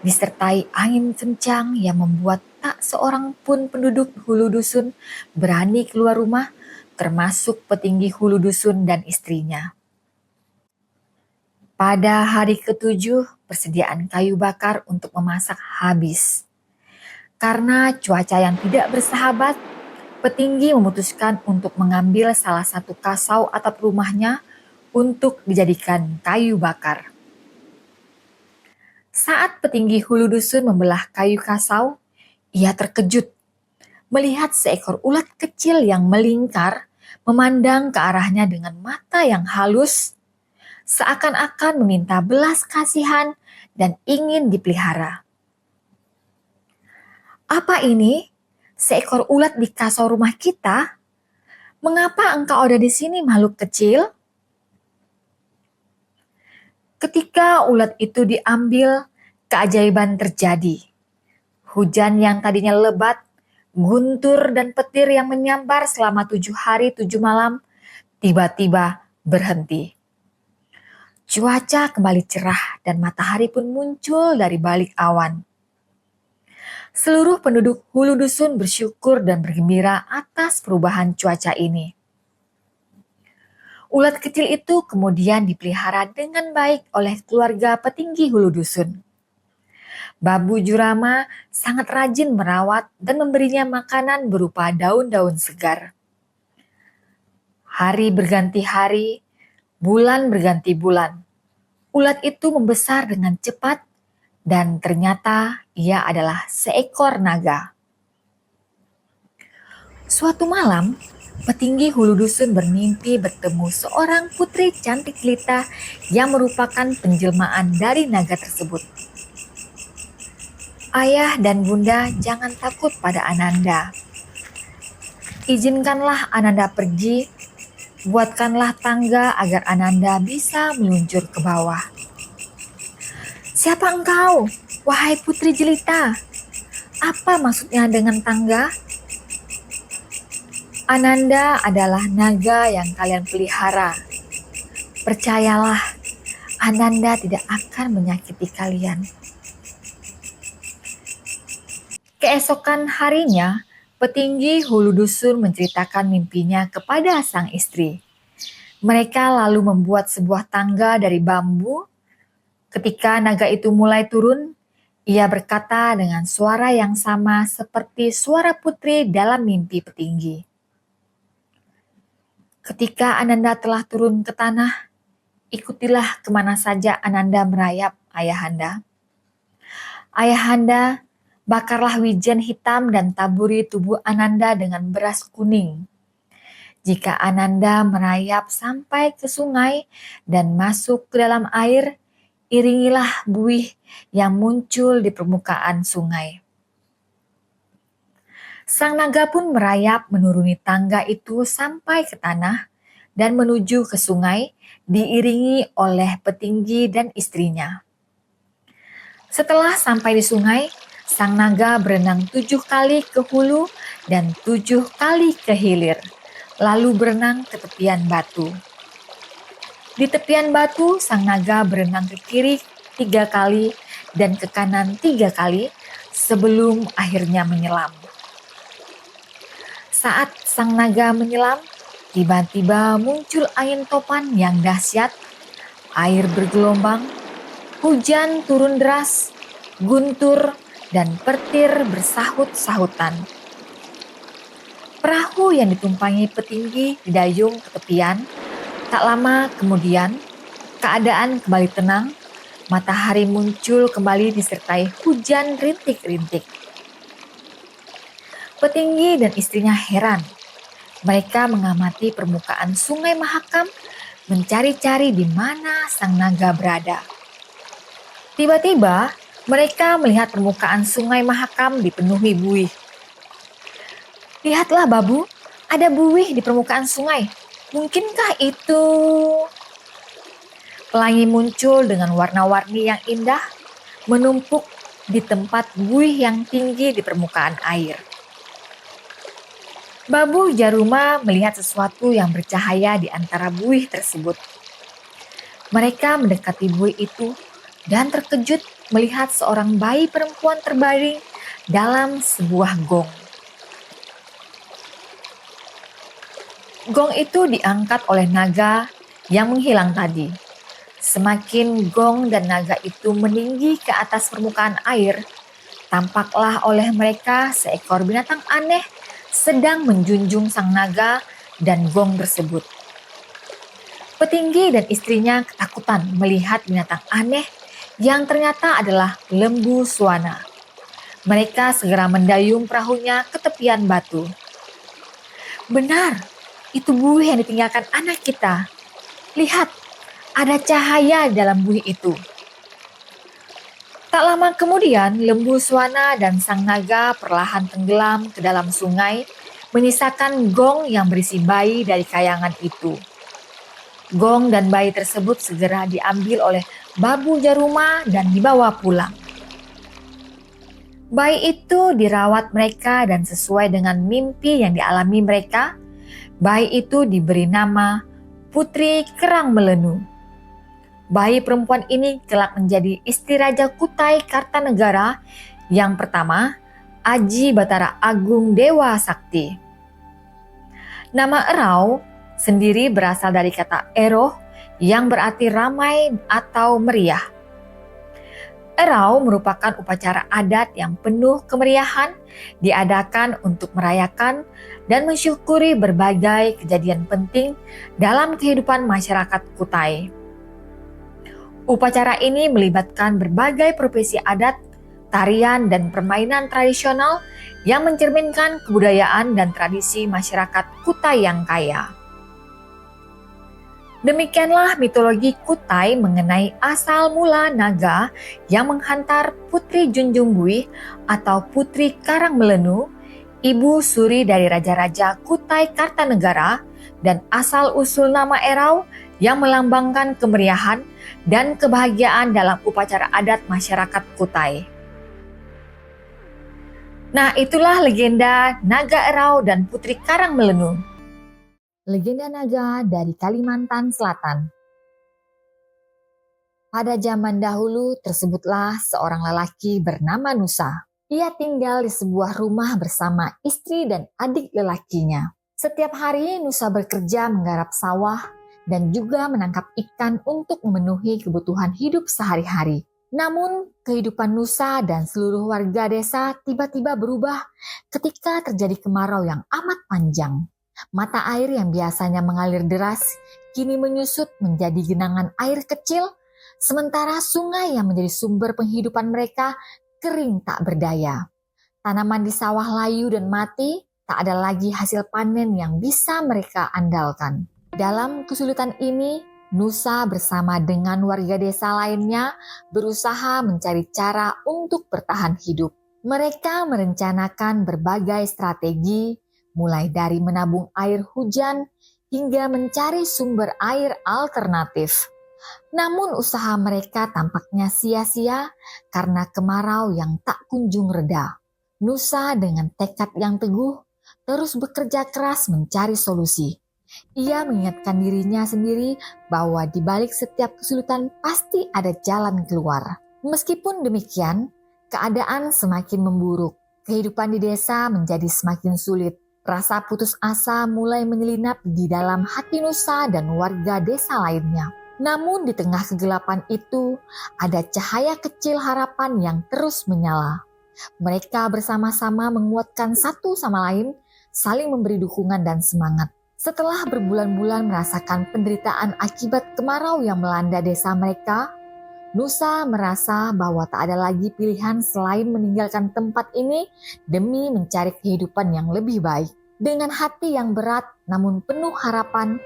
disertai angin kencang yang membuat tak seorang pun penduduk hulu dusun berani keluar rumah, termasuk petinggi hulu dusun dan istrinya. Pada hari ke-7, persediaan kayu bakar untuk memasak habis. Karena cuaca yang tidak bersahabat, petinggi memutuskan untuk mengambil salah satu kasau atap rumahnya untuk dijadikan kayu bakar. Saat petinggi hulu dusun membelah kayu kasau, ia terkejut melihat seekor ulat kecil yang melingkar memandang ke arahnya dengan mata yang halus, seakan-akan meminta belas kasihan dan ingin dipelihara. "Apa ini? Seekor ulat di kasau rumah kita? Mengapa engkau ada di sini, makhluk kecil?" Ketika ulat itu diambil, keajaiban terjadi. Hujan yang tadinya lebat, guntur dan petir yang menyambar selama 7 hari 7 malam, tiba-tiba berhenti. Cuaca kembali cerah dan matahari pun muncul dari balik awan. Seluruh penduduk hulu dusun bersyukur dan bergembira atas perubahan cuaca ini. Ulat kecil itu kemudian dipelihara dengan baik oleh keluarga petinggi hulu dusun. Babu Jurama sangat rajin merawat dan memberinya makanan berupa daun-daun segar. Hari berganti hari, bulan berganti bulan. Ulat itu membesar dengan cepat dan ternyata ia adalah seekor naga. Suatu malam, petinggi hulu dusun bermimpi bertemu seorang putri cantik jelita yang merupakan penjelmaan dari naga tersebut. "Ayah dan bunda jangan takut pada Ananda. Izinkanlah Ananda pergi Buatkanlah tangga agar Ananda bisa meluncur ke bawah. Siapa engkau, wahai putri jelita? Apa maksudnya dengan tangga? Ananda adalah naga yang kalian pelihara. Percayalah, Ananda tidak akan menyakiti kalian. Keesokan harinya, petinggi hulu dusun menceritakan mimpinya kepada sang istri. Mereka lalu membuat sebuah tangga dari bambu. Ketika naga itu mulai turun, ia berkata dengan suara yang sama seperti suara putri dalam mimpi petinggi. Ketika Ananda telah turun ke tanah, ikutilah kemana saja Ananda merayap, Ayahanda. Ayahanda, bakarlah wijen hitam dan taburi tubuh Ananda dengan beras kuning. Jika Ananda merayap sampai ke sungai dan masuk ke dalam air, iringilah buih yang muncul di permukaan sungai. Sang naga pun merayap menuruni tangga itu sampai ke tanah dan menuju ke sungai, diiringi oleh petinggi dan istrinya. Setelah sampai di sungai, sang naga berenang 7 kali ke hulu dan 7 kali ke hilir, lalu berenang ke tepian batu. Di tepian batu, sang naga berenang ke kiri 3 kali dan ke kanan 3 kali sebelum akhirnya menyelam. Saat sang naga menyelam, tiba-tiba muncul angin topan yang dahsyat, air bergelombang, hujan turun deras, guntur, dan petir bersahut-sahutan. Perahu yang ditumpangi petinggi didayung ke tepian. Tak lama kemudian, keadaan kembali tenang, matahari muncul kembali disertai hujan rintik-rintik. Petinggi dan istrinya heran. Mereka mengamati permukaan Sungai Mahakam, mencari-cari di mana sang naga berada. Tiba-tiba, mereka melihat permukaan Sungai Mahakam dipenuhi buih. Lihatlah, Babu, ada buih di permukaan sungai. Mungkinkah itu? Pelangi muncul dengan warna-warni yang indah, menumpuk di tempat buih yang tinggi di permukaan air. Babu Jaruma melihat sesuatu yang bercahaya di antara buih tersebut. Mereka mendekati buih itu dan terkejut melihat seorang bayi perempuan terbaring dalam sebuah gong. Gong itu diangkat oleh naga yang menghilang tadi. Semakin gong dan naga itu meninggi ke atas permukaan air, tampaklah oleh mereka seekor binatang aneh sedang menjunjung sang naga dan gong tersebut. Petinggi dan istrinya ketakutan melihat binatang aneh yang ternyata adalah lembu swana. Mereka segera mendayung perahunya ke tepian batu. Benar, itu buih yang ditinggalkan anak kita. Lihat, ada cahaya dalam buih itu. Tak lama kemudian, lembu swana dan sang naga perlahan tenggelam ke dalam sungai, menyisakan gong yang berisi bayi dari kayangan itu. Gong dan bayi tersebut segera diambil oleh Babu Jaruma dan dibawa pulang. Bayi itu dirawat mereka dan sesuai dengan mimpi yang dialami mereka, bayi itu diberi nama Putri Kerang Melenu. Bayi perempuan ini kelak menjadi istri Raja Kutai Kartanegara yang pertama, Aji Batara Agung Dewa Sakti. Nama Erau sendiri berasal dari kata eroh yang berarti ramai atau meriah. Erau merupakan upacara adat yang penuh kemeriahan diadakan untuk merayakan dan mensyukuri berbagai kejadian penting dalam kehidupan masyarakat Kutai. Upacara ini melibatkan berbagai profesi adat, tarian, dan permainan tradisional yang mencerminkan kebudayaan dan tradisi masyarakat Kutai yang kaya. Demikianlah mitologi Kutai mengenai asal mula naga yang menghantar Putri Junjung Buih atau Putri Karang Melenu. ibu suri dari raja-raja Kutai Kartanegara dan asal-usul nama Erau yang melambangkan kemeriahan dan kebahagiaan dalam upacara adat masyarakat Kutai. Nah, itulah legenda Naga Erau dan Putri Karang Melenu. Legenda naga dari Kalimantan Selatan. Pada zaman dahulu tersebutlah seorang lelaki bernama Nusa. Ia tinggal di sebuah rumah bersama istri dan adik lelakinya. Setiap hari Nusa bekerja menggarap sawah dan juga menangkap ikan untuk memenuhi kebutuhan hidup sehari-hari. Namun, kehidupan Nusa dan seluruh warga desa tiba-tiba berubah ketika terjadi kemarau yang amat panjang. Mata air yang biasanya mengalir deras kini menyusut menjadi genangan air kecil, sementara sungai yang menjadi sumber penghidupan mereka kering tak berdaya. Tanaman di sawah layu dan mati, tak ada lagi hasil panen yang bisa mereka andalkan. Dalam kesulitan ini, Nusa bersama dengan warga desa lainnya berusaha mencari cara untuk bertahan hidup. Mereka merencanakan berbagai strategi, mulai dari menabung air hujan hingga mencari sumber air alternatif. Namun usaha mereka tampaknya sia-sia karena kemarau yang tak kunjung reda. Nusa dengan tekad yang teguh terus bekerja keras mencari solusi. Ia mengingatkan dirinya sendiri bahwa di balik setiap kesulitan pasti ada jalan keluar. Meskipun demikian, keadaan semakin memburuk. Kehidupan di desa menjadi semakin sulit. Rasa putus asa mulai menyelinap di dalam hati Nusa dan warga desa lainnya. Namun di tengah kegelapan itu, ada cahaya kecil harapan yang terus menyala. Mereka bersama-sama menguatkan satu sama lain, saling memberi dukungan dan semangat. Setelah berbulan-bulan merasakan penderitaan akibat kemarau yang melanda desa mereka, Nusa merasa bahwa tak ada lagi pilihan selain meninggalkan tempat ini demi mencari kehidupan yang lebih baik. Dengan hati yang berat namun penuh harapan,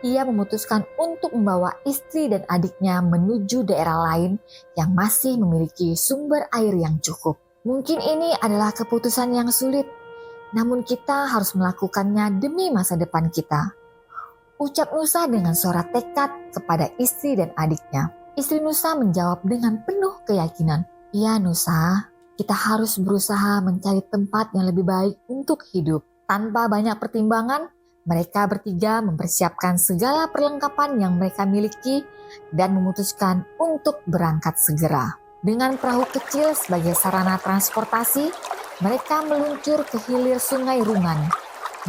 ia memutuskan untuk membawa istri dan adiknya menuju daerah lain yang masih memiliki sumber air yang cukup. Mungkin ini adalah keputusan yang sulit, namun kita harus melakukannya demi masa depan kita. Ucap Nusa dengan suara tekad kepada istri dan adiknya. Istri Nusa menjawab dengan penuh keyakinan, "Iya Nusa, kita harus berusaha mencari tempat yang lebih baik untuk hidup." Tanpa banyak pertimbangan, mereka bertiga mempersiapkan segala perlengkapan yang mereka miliki dan memutuskan untuk berangkat segera. Dengan perahu kecil sebagai sarana transportasi, mereka meluncur ke hilir Sungai Rungan,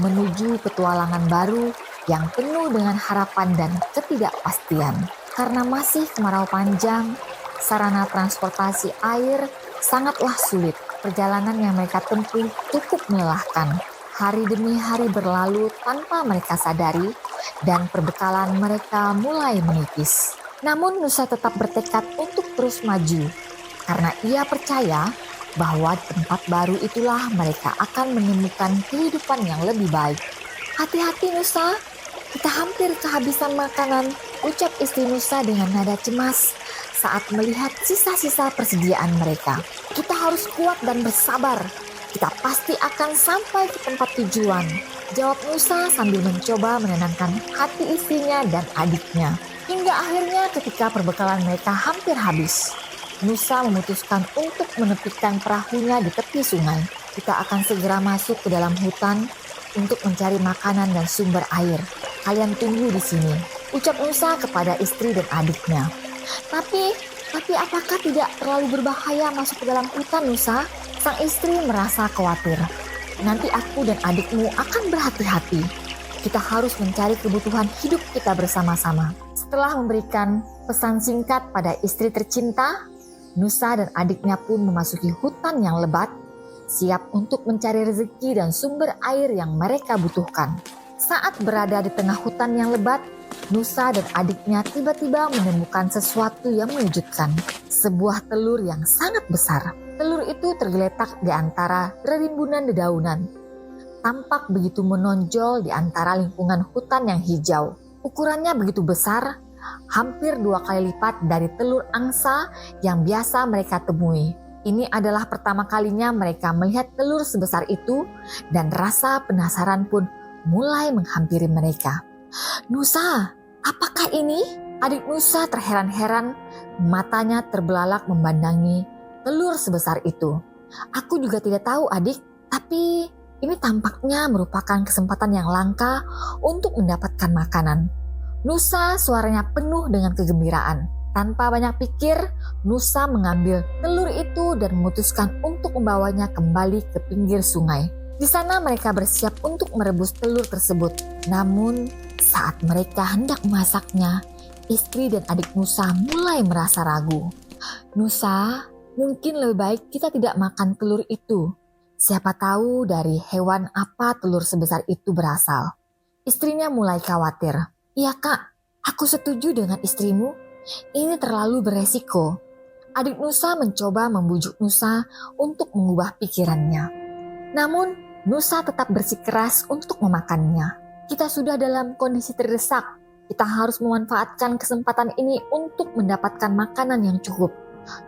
menuju petualangan baru yang penuh dengan harapan dan ketidakpastian. Karena masih kemarau panjang, sarana transportasi air sangatlah sulit. Perjalanan yang mereka tempuh cukup melelahkan. Hari demi hari berlalu tanpa mereka sadari dan perbekalan mereka mulai menipis. Namun Nusa tetap bertekad untuk terus maju karena ia percaya bahwa tempat baru itulah mereka akan menemukan kehidupan yang lebih baik. "Hati-hati Nusa, kita hampir kehabisan makanan," ucap istri Nusa dengan nada cemas saat melihat sisa-sisa persediaan mereka. "Kita harus kuat dan bersabar. Kita pasti akan sampai ke tempat tujuan," jawab Nusa sambil mencoba menenangkan hati istrinya dan adiknya. Hingga akhirnya ketika perbekalan mereka hampir habis, Nusa memutuskan untuk menepikkan perahunya di tepi sungai. "Kita akan segera masuk ke dalam hutan untuk mencari makanan dan sumber air. Kalian tunggu di sini," ucap Nusa kepada istri dan adiknya. Tapi apakah tidak terlalu berbahaya masuk ke dalam hutan, Nusa?" Sang istri merasa khawatir. "Nanti aku dan adikmu akan berhati-hati. Kita harus mencari kebutuhan hidup kita bersama-sama." Setelah memberikan pesan singkat pada istri tercinta, Nusa dan adiknya pun memasuki hutan yang lebat, siap untuk mencari rezeki dan sumber air yang mereka butuhkan. Saat berada di tengah hutan yang lebat, Nusa dan adiknya tiba-tiba menemukan sesuatu yang mengejutkan. Sebuah telur yang sangat besar. Telur itu tergeletak di antara rerimbunan dedaunan. Tampak begitu menonjol di antara lingkungan hutan yang hijau. Ukurannya begitu besar, hampir 2 kali lipat dari telur angsa yang biasa mereka temui. Ini adalah pertama kalinya mereka melihat telur sebesar itu dan rasa penasaran pun mulai menghampiri mereka. "Nusa, apakah ini?" Adik Nusa terheran-heran, matanya terbelalak memandangi telur sebesar itu. "Aku juga tidak tahu, adik, tapi ini tampaknya merupakan kesempatan yang langka untuk mendapatkan makanan." Nusa suaranya penuh dengan kegembiraan. Tanpa banyak pikir, Nusa mengambil telur itu dan memutuskan untuk membawanya kembali ke pinggir sungai. Di sana mereka bersiap untuk merebus telur tersebut. Namun, saat mereka hendak memasaknya, istri dan adik Nusa mulai merasa ragu. "Nusa, mungkin lebih baik kita tidak makan telur itu. Siapa tahu dari hewan apa telur sebesar itu berasal." Istrinya mulai khawatir. "Iya kak, aku setuju dengan istrimu. Ini terlalu beresiko." Adik Nusa mencoba membujuk Nusa untuk mengubah pikirannya. Namun, Nusa tetap bersikeras untuk memakannya. "Kita sudah dalam kondisi terdesak. Kita harus memanfaatkan kesempatan ini untuk mendapatkan makanan yang cukup."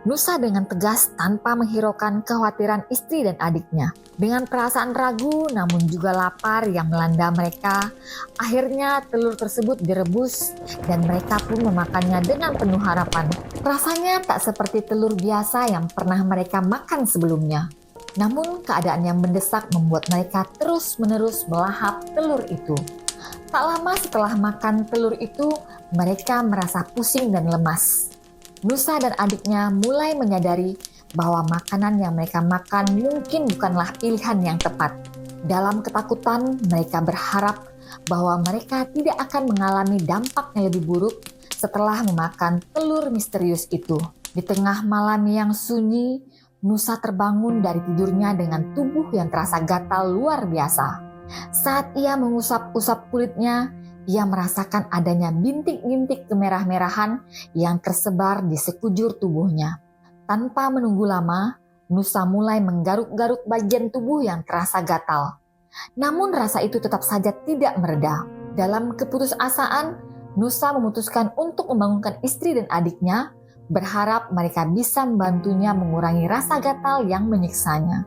Nusa dengan tegas tanpa menghiraukan kekhawatiran istri dan adiknya. Dengan perasaan ragu namun juga lapar yang melanda mereka, akhirnya telur tersebut direbus dan mereka pun memakannya dengan penuh harapan. Rasanya tak seperti telur biasa yang pernah mereka makan sebelumnya. Namun keadaan yang mendesak membuat mereka terus-menerus melahap telur itu. Tak lama setelah makan telur itu, mereka merasa pusing dan lemas. Nusa dan adiknya mulai menyadari bahwa makanan yang mereka makan mungkin bukanlah pilihan yang tepat. Dalam ketakutan, mereka berharap bahwa mereka tidak akan mengalami dampak yang lebih buruk setelah memakan telur misterius itu. Di tengah malam yang sunyi, Nusa terbangun dari tidurnya dengan tubuh yang terasa gatal luar biasa. Saat ia mengusap-usap kulitnya, ia merasakan adanya bintik-bintik kemerah-merahan yang tersebar di sekujur tubuhnya. Tanpa menunggu lama, Nusa mulai menggaruk-garuk bagian tubuh yang terasa gatal. Namun rasa itu tetap saja tidak mereda. Dalam keputusasaan, Nusa memutuskan untuk membangunkan istri dan adiknya, berharap mereka bisa membantunya mengurangi rasa gatal yang menyiksanya.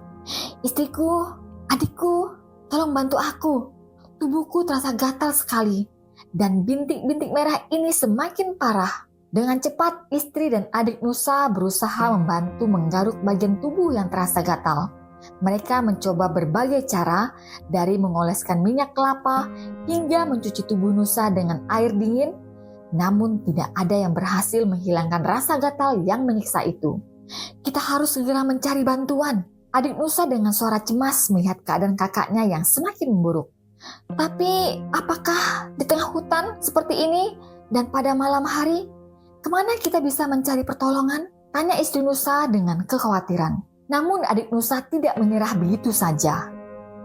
"Istriku, adikku, tolong bantu aku. Tubuhku terasa gatal sekali dan bintik-bintik merah ini semakin parah." Dengan cepat, istri dan adik Nusa berusaha membantu menggaruk bagian tubuh yang terasa gatal. Mereka mencoba berbagai cara, dari mengoleskan minyak kelapa hingga mencuci tubuh Nusa dengan air dingin, namun tidak ada yang berhasil menghilangkan rasa gatal yang menyiksa itu. "Kita harus segera mencari bantuan," adik Nusa dengan suara cemas melihat keadaan kakaknya yang semakin memburuk. "Tapi apakah di tengah hutan seperti ini dan pada malam hari, kemana kita bisa mencari pertolongan?" tanya istri Nusa dengan kekhawatiran. Namun adik Nusa tidak menyerah begitu saja.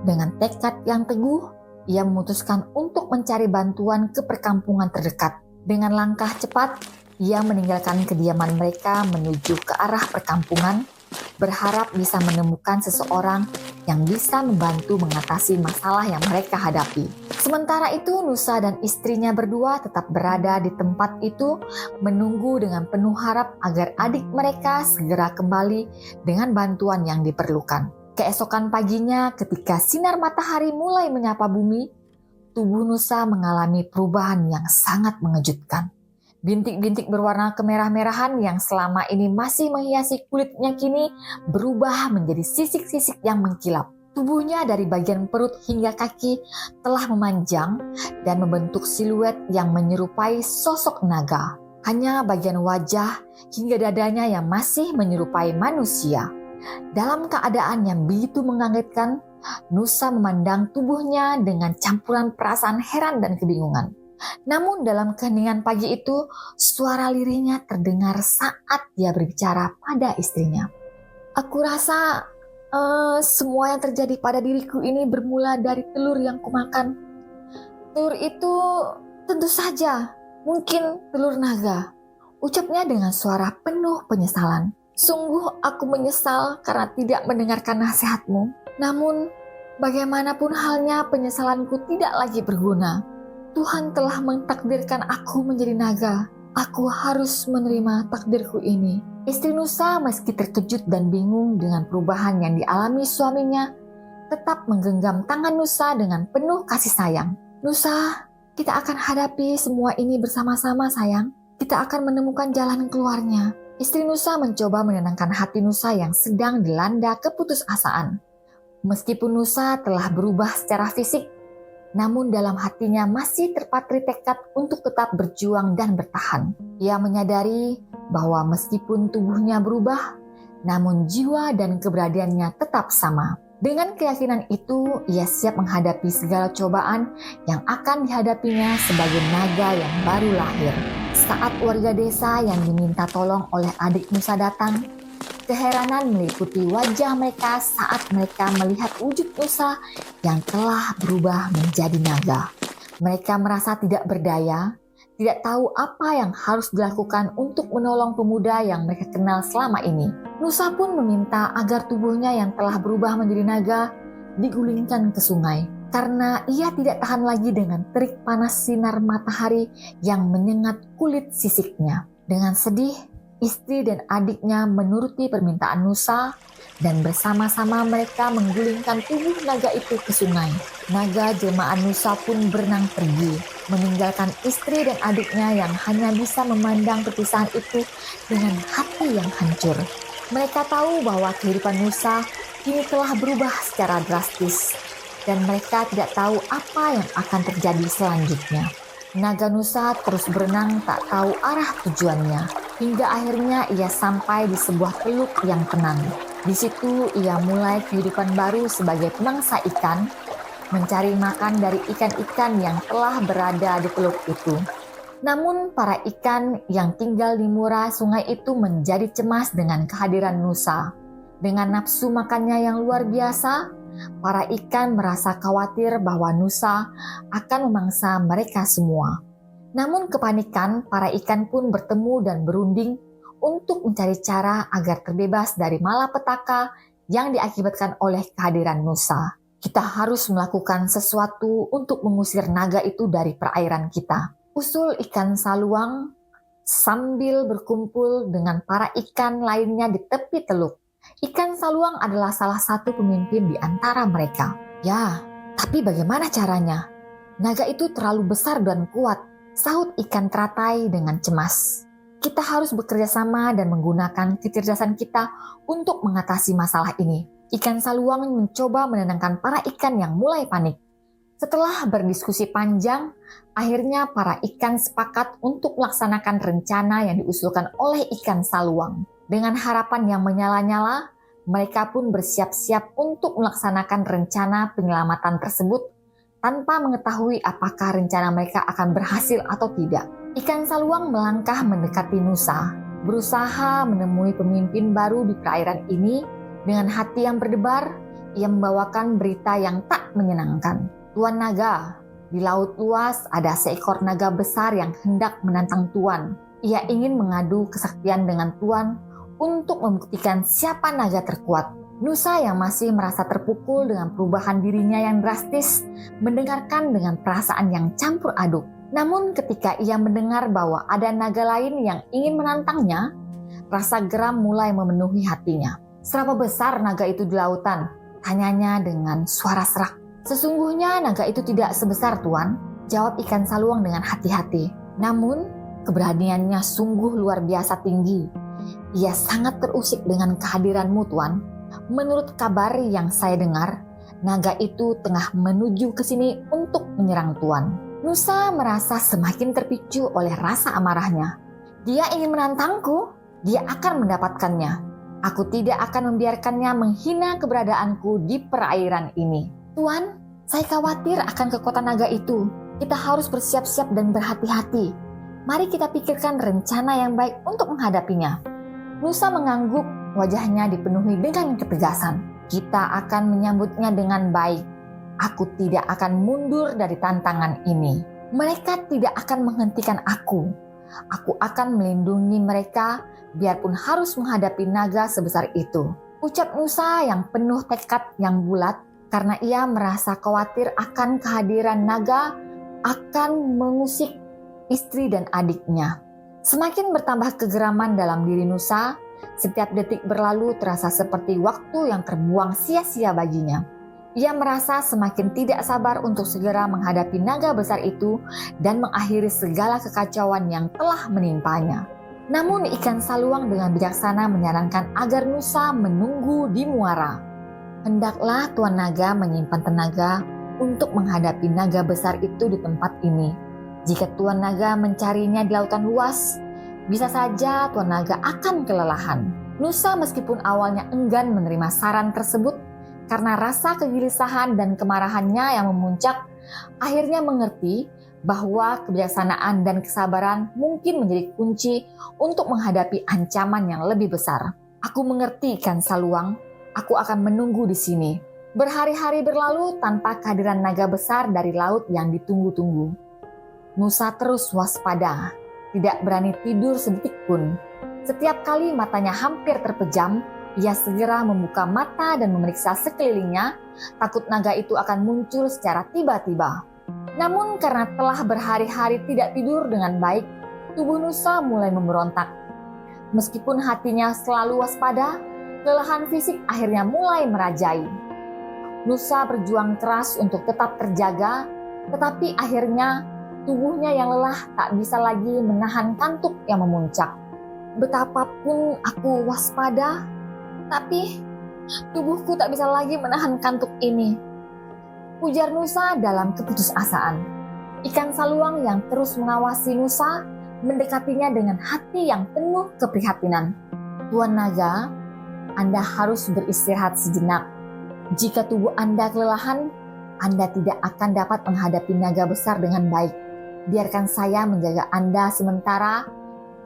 Dengan tekad yang teguh, ia memutuskan untuk mencari bantuan ke perkampungan terdekat. Dengan langkah cepat, ia meninggalkan kediaman mereka menuju ke arah perkampungan, berharap bisa menemukan seseorang yang bisa membantu mengatasi masalah yang mereka hadapi. Sementara itu, Nusa dan istrinya berdua tetap berada di tempat itu menunggu dengan penuh harap agar adik mereka segera kembali dengan bantuan yang diperlukan. Keesokan paginya, ketika sinar matahari mulai menyapa bumi, tubuh Nusa mengalami perubahan yang sangat mengejutkan. Bintik-bintik berwarna kemerah-merahan yang selama ini masih menghiasi kulitnya kini berubah menjadi sisik-sisik yang mengkilap. Tubuhnya dari bagian perut hingga kaki telah memanjang dan membentuk siluet yang menyerupai sosok naga. Hanya bagian wajah hingga dadanya yang masih menyerupai manusia. Dalam keadaan yang begitu mengagetkan, Nusa memandang tubuhnya dengan campuran perasaan heran dan kebingungan. Namun dalam keheningan pagi itu, suara lirihnya terdengar saat dia berbicara pada istrinya. "Aku rasa semua yang terjadi pada diriku ini bermula dari telur yang kumakan. Telur itu tentu saja mungkin telur naga," ucapnya dengan suara penuh penyesalan. "Sungguh aku menyesal karena tidak mendengarkan nasihatmu. Namun bagaimanapun halnya penyesalanku tidak lagi berguna. Tuhan telah mentakdirkan aku menjadi naga. Aku harus menerima takdirku ini. Istri Nusa meski terkejut dan bingung dengan perubahan yang dialami suaminya, tetap menggenggam tangan Nusa dengan penuh kasih sayang. Nusa, kita akan hadapi semua ini bersama-sama sayang. Kita akan menemukan jalan keluarnya. Istri Nusa mencoba menenangkan hati Nusa yang sedang dilanda keputusasaan. Meskipun Nusa telah berubah secara fisik, namun dalam hatinya masih terpatri tekad untuk tetap berjuang dan bertahan. Ia menyadari bahwa meskipun tubuhnya berubah, namun jiwa dan keberadaannya tetap sama. Dengan keyakinan itu, ia siap menghadapi segala cobaan yang akan dihadapinya sebagai naga yang baru lahir. Saat warga desa yang diminta tolong oleh adik Nusa datang, keheranan meliputi wajah mereka saat mereka melihat wujud Nusa yang telah berubah menjadi naga. Mereka merasa tidak berdaya, tidak tahu apa yang harus dilakukan untuk menolong pemuda yang mereka kenal selama ini. Nusa pun meminta agar tubuhnya yang telah berubah menjadi naga digulingkan ke sungai, karena ia tidak tahan lagi dengan terik panas sinar matahari yang menyengat kulit sisiknya. Dengan sedih, istri dan adiknya menuruti permintaan Nusa dan bersama-sama mereka menggulingkan tubuh naga itu ke sungai. Naga jelmaan Nusa pun berenang pergi, meninggalkan istri dan adiknya yang hanya bisa memandang perpisahan itu dengan hati yang hancur. Mereka tahu bahwa kehidupan Nusa kini telah berubah secara drastis dan mereka tidak tahu apa yang akan terjadi selanjutnya. Naga Nusa terus berenang tak tahu arah tujuannya, hingga akhirnya ia sampai di sebuah teluk yang tenang. Di situ ia mulai kehidupan baru sebagai pemangsa ikan, mencari makan dari ikan-ikan yang telah berada di teluk itu. Namun para ikan yang tinggal di muara sungai itu menjadi cemas dengan kehadiran Nusa. Dengan nafsu makannya yang luar biasa, para ikan merasa khawatir bahwa Nusa akan memangsa mereka semua. Namun kepanikan, para ikan pun bertemu dan berunding untuk mencari cara agar terbebas dari malapetaka yang diakibatkan oleh kehadiran Nusa. Kita harus melakukan sesuatu untuk mengusir naga itu dari perairan kita, usul ikan saluang sambil berkumpul dengan para ikan lainnya di tepi teluk. Ikan saluang adalah salah satu pemimpin di antara mereka. Ya, tapi bagaimana caranya? Naga itu terlalu besar dan kuat, sahut ikan teratai dengan cemas. Kita harus bekerja sama dan menggunakan kecerdasan kita untuk mengatasi masalah ini. Ikan saluang mencoba menenangkan para ikan yang mulai panik. Setelah berdiskusi panjang, akhirnya para ikan sepakat untuk melaksanakan rencana yang diusulkan oleh ikan saluang. Dengan harapan yang menyala-nyala, mereka pun bersiap-siap untuk melaksanakan rencana penyelamatan tersebut tanpa mengetahui apakah rencana mereka akan berhasil atau tidak. Ikan saluang melangkah mendekati Nusa, berusaha menemui pemimpin baru di perairan ini. Dengan hati yang berdebar, ia membawakan berita yang tak menyenangkan. Tuan Naga, di laut luas ada seekor naga besar yang hendak menantang Tuan. Ia ingin mengadu kesaktian dengan Tuan untuk membuktikan siapa naga terkuat. Nusa yang masih merasa terpukul dengan perubahan dirinya yang drastis, mendengarkan dengan perasaan yang campur aduk. Namun ketika ia mendengar bahwa ada naga lain yang ingin menantangnya, rasa geram mulai memenuhi hatinya. Seberapa besar naga itu di lautan? Tanyanya dengan suara serak. Sesungguhnya naga itu tidak sebesar Tuan, jawab ikan saluang dengan hati-hati. Namun keberaniannya sungguh luar biasa tinggi. Ia sangat terusik dengan kehadiranmu Tuan. Menurut kabar yang saya dengar, naga itu tengah menuju ke sini untuk menyerang Tuan. Nusa merasa semakin terpicu oleh rasa amarahnya. Dia ingin menantangku, dia akan mendapatkannya. Aku tidak akan membiarkannya menghina keberadaanku di perairan ini. Tuan, saya khawatir akan kekuatan naga itu. Kita harus bersiap-siap dan berhati-hati. Mari kita pikirkan rencana yang baik untuk menghadapinya. Nusa mengangguk, wajahnya dipenuhi dengan ketegasan. Kita akan menyambutnya dengan baik. Aku tidak akan mundur dari tantangan ini. Mereka tidak akan menghentikan aku. Aku akan melindungi mereka biarpun harus menghadapi naga sebesar itu. Ucap Nusa yang penuh tekad yang bulat karena ia merasa khawatir akan kehadiran naga akan mengusik istri dan adiknya. Semakin bertambah kegeraman dalam diri Nusa, setiap detik berlalu terasa seperti waktu yang terbuang sia-sia baginya. Ia merasa semakin tidak sabar untuk segera menghadapi naga besar itu dan mengakhiri segala kekacauan yang telah menimpanya. Namun ikan saluang dengan bijaksana menyarankan agar Nusa menunggu di muara. Hendaklah Tuan Naga menyimpan tenaga untuk menghadapi naga besar itu di tempat ini. Jika Tuan Naga mencarinya di lautan luas, bisa saja Tuan Naga akan kelelahan. Nusa meskipun awalnya enggan menerima saran tersebut, karena rasa kegelisahan dan kemarahannya yang memuncak, akhirnya mengerti bahwa kebijaksanaan dan kesabaran mungkin menjadi kunci untuk menghadapi ancaman yang lebih besar. Aku mengerti ikan saluang, aku akan menunggu di sini. Berhari-hari berlalu tanpa kehadiran naga besar dari laut yang ditunggu-tunggu. Nusa terus waspada, tidak berani tidur sedetik pun. Setiap kali matanya hampir terpejam, ia segera membuka mata dan memeriksa sekelilingnya, takut naga itu akan muncul secara tiba-tiba. Namun karena telah berhari-hari tidak tidur dengan baik, tubuh Nusa mulai memberontak. Meskipun hatinya selalu waspada, kelelahan fisik akhirnya mulai merajai. Nusa berjuang keras untuk tetap terjaga, tetapi akhirnya tubuhnya yang lelah tak bisa lagi menahan kantuk yang memuncak. Betapapun aku waspada, tapi tubuhku tak bisa lagi menahan kantuk ini, ujar Nusa dalam keputusasaan. Ikan saluang yang terus mengawasi Nusa mendekatinya dengan hati yang penuh keprihatinan. Tuan Naga, Anda harus beristirahat sejenak. Jika tubuh Anda kelelahan, Anda tidak akan dapat menghadapi naga besar dengan baik. Biarkan saya menjaga Anda sementara,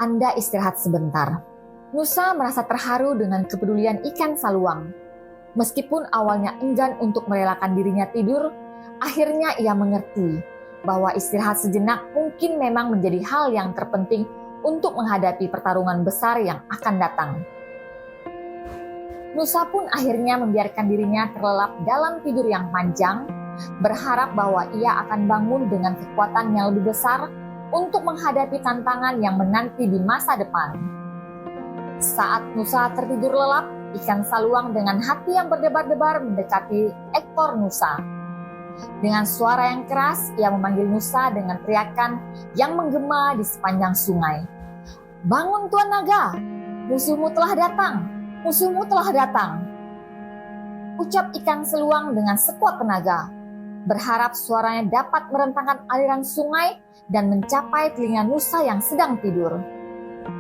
Anda istirahat sebentar. Nusa merasa terharu dengan kepedulian ikan saluang. Meskipun awalnya enggan untuk merelakan dirinya tidur, akhirnya ia mengerti bahwa istirahat sejenak mungkin memang menjadi hal yang terpenting untuk menghadapi pertarungan besar yang akan datang. Nusa pun akhirnya membiarkan dirinya terlelap dalam tidur yang panjang, berharap bahwa ia akan bangun dengan kekuatan yang lebih besar untuk menghadapi tantangan yang menanti di masa depan. Saat Nusa tertidur lelap, ikan saluang dengan hati yang berdebar-debar mendekati ekor Nusa. Dengan suara yang keras, ia memanggil Nusa dengan teriakan yang menggema di sepanjang sungai. "Bangun Tuan Naga, musuhmu telah datang, musuhmu telah datang," ucap ikan saluang dengan sekuat tenaga, berharap suaranya dapat merentangkan aliran sungai dan mencapai telinga Nusa yang sedang tidur.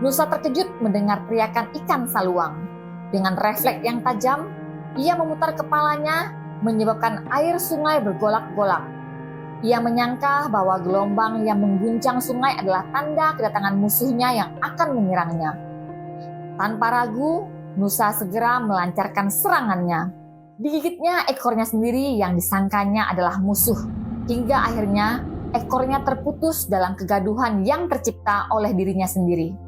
Nusa terkejut mendengar teriakan ikan saluang. Dengan refleks yang tajam, ia memutar kepalanya, menyebabkan air sungai bergolak-golak. Ia menyangka bahwa gelombang yang mengguncang sungai adalah tanda kedatangan musuhnya yang akan menyerangnya. Tanpa ragu, Nusa segera melancarkan serangannya. Digigitnya ekornya sendiri yang disangkanya adalah musuh, hingga akhirnya ekornya terputus dalam kegaduhan yang tercipta oleh dirinya sendiri.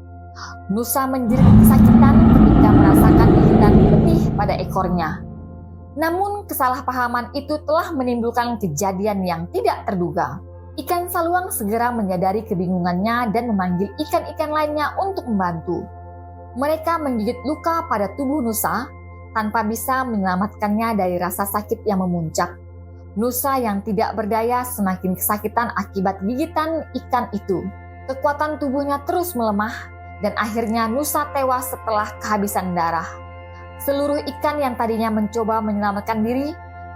Nusa menjerit kesakitan ketika merasakan gigitan letih pada ekornya. Namun kesalahpahaman itu telah menimbulkan kejadian yang tidak terduga. Ikan saluang segera menyadari kebingungannya dan memanggil ikan-ikan lainnya untuk membantu. Mereka menggigit luka pada tubuh Nusa tanpa bisa menyelamatkannya dari rasa sakit yang memuncak. Nusa yang tidak berdaya semakin kesakitan akibat gigitan ikan itu. Kekuatan tubuhnya terus melemah dan akhirnya Nusa tewas setelah kehabisan darah. Seluruh ikan yang tadinya mencoba menyelamatkan diri,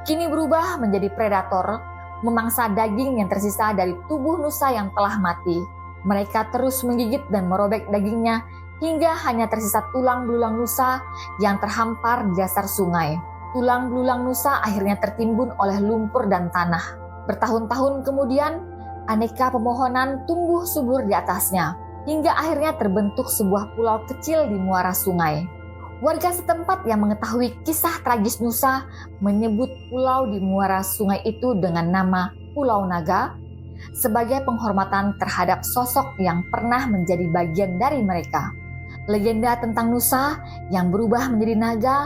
kini berubah menjadi predator, memangsa daging yang tersisa dari tubuh Nusa yang telah mati. Mereka terus menggigit dan merobek dagingnya hingga hanya tersisa tulang belulang Nusa yang terhampar di dasar sungai. Tulang belulang Nusa akhirnya tertimbun oleh lumpur dan tanah. Bertahun-tahun kemudian, aneka pepohonan tumbuh subur di atasnya, hingga akhirnya terbentuk sebuah pulau kecil di muara sungai. Warga setempat yang mengetahui kisah tragis Nusa menyebut pulau di muara sungai itu dengan nama Pulau Naga sebagai penghormatan terhadap sosok yang pernah menjadi bagian dari mereka. Legenda tentang Nusa yang berubah menjadi naga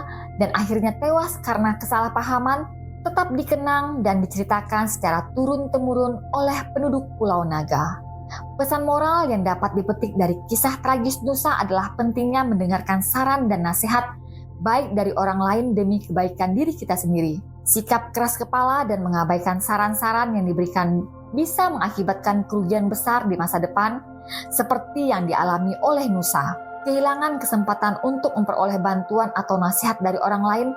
dan akhirnya tewas karena kesalahpahaman tetap dikenang dan diceritakan secara turun-temurun oleh penduduk Pulau Naga. Pesan moral yang dapat dipetik dari kisah tragis Nusa adalah pentingnya mendengarkan saran dan nasihat baik dari orang lain demi kebaikan diri kita sendiri. Sikap keras kepala dan mengabaikan saran-saran yang diberikan bisa mengakibatkan kerugian besar di masa depan, seperti yang dialami oleh Nusa. Kehilangan kesempatan untuk memperoleh bantuan atau nasihat dari orang lain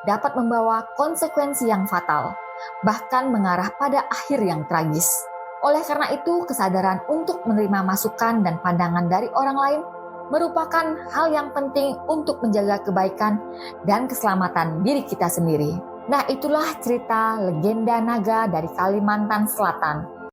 dapat membawa konsekuensi yang fatal, bahkan mengarah pada akhir yang tragis. Oleh karena itu, kesadaran untuk menerima masukan dan pandangan dari orang lain merupakan hal yang penting untuk menjaga kebaikan dan keselamatan diri kita sendiri. Nah, itulah cerita legenda naga dari Kalimantan Selatan.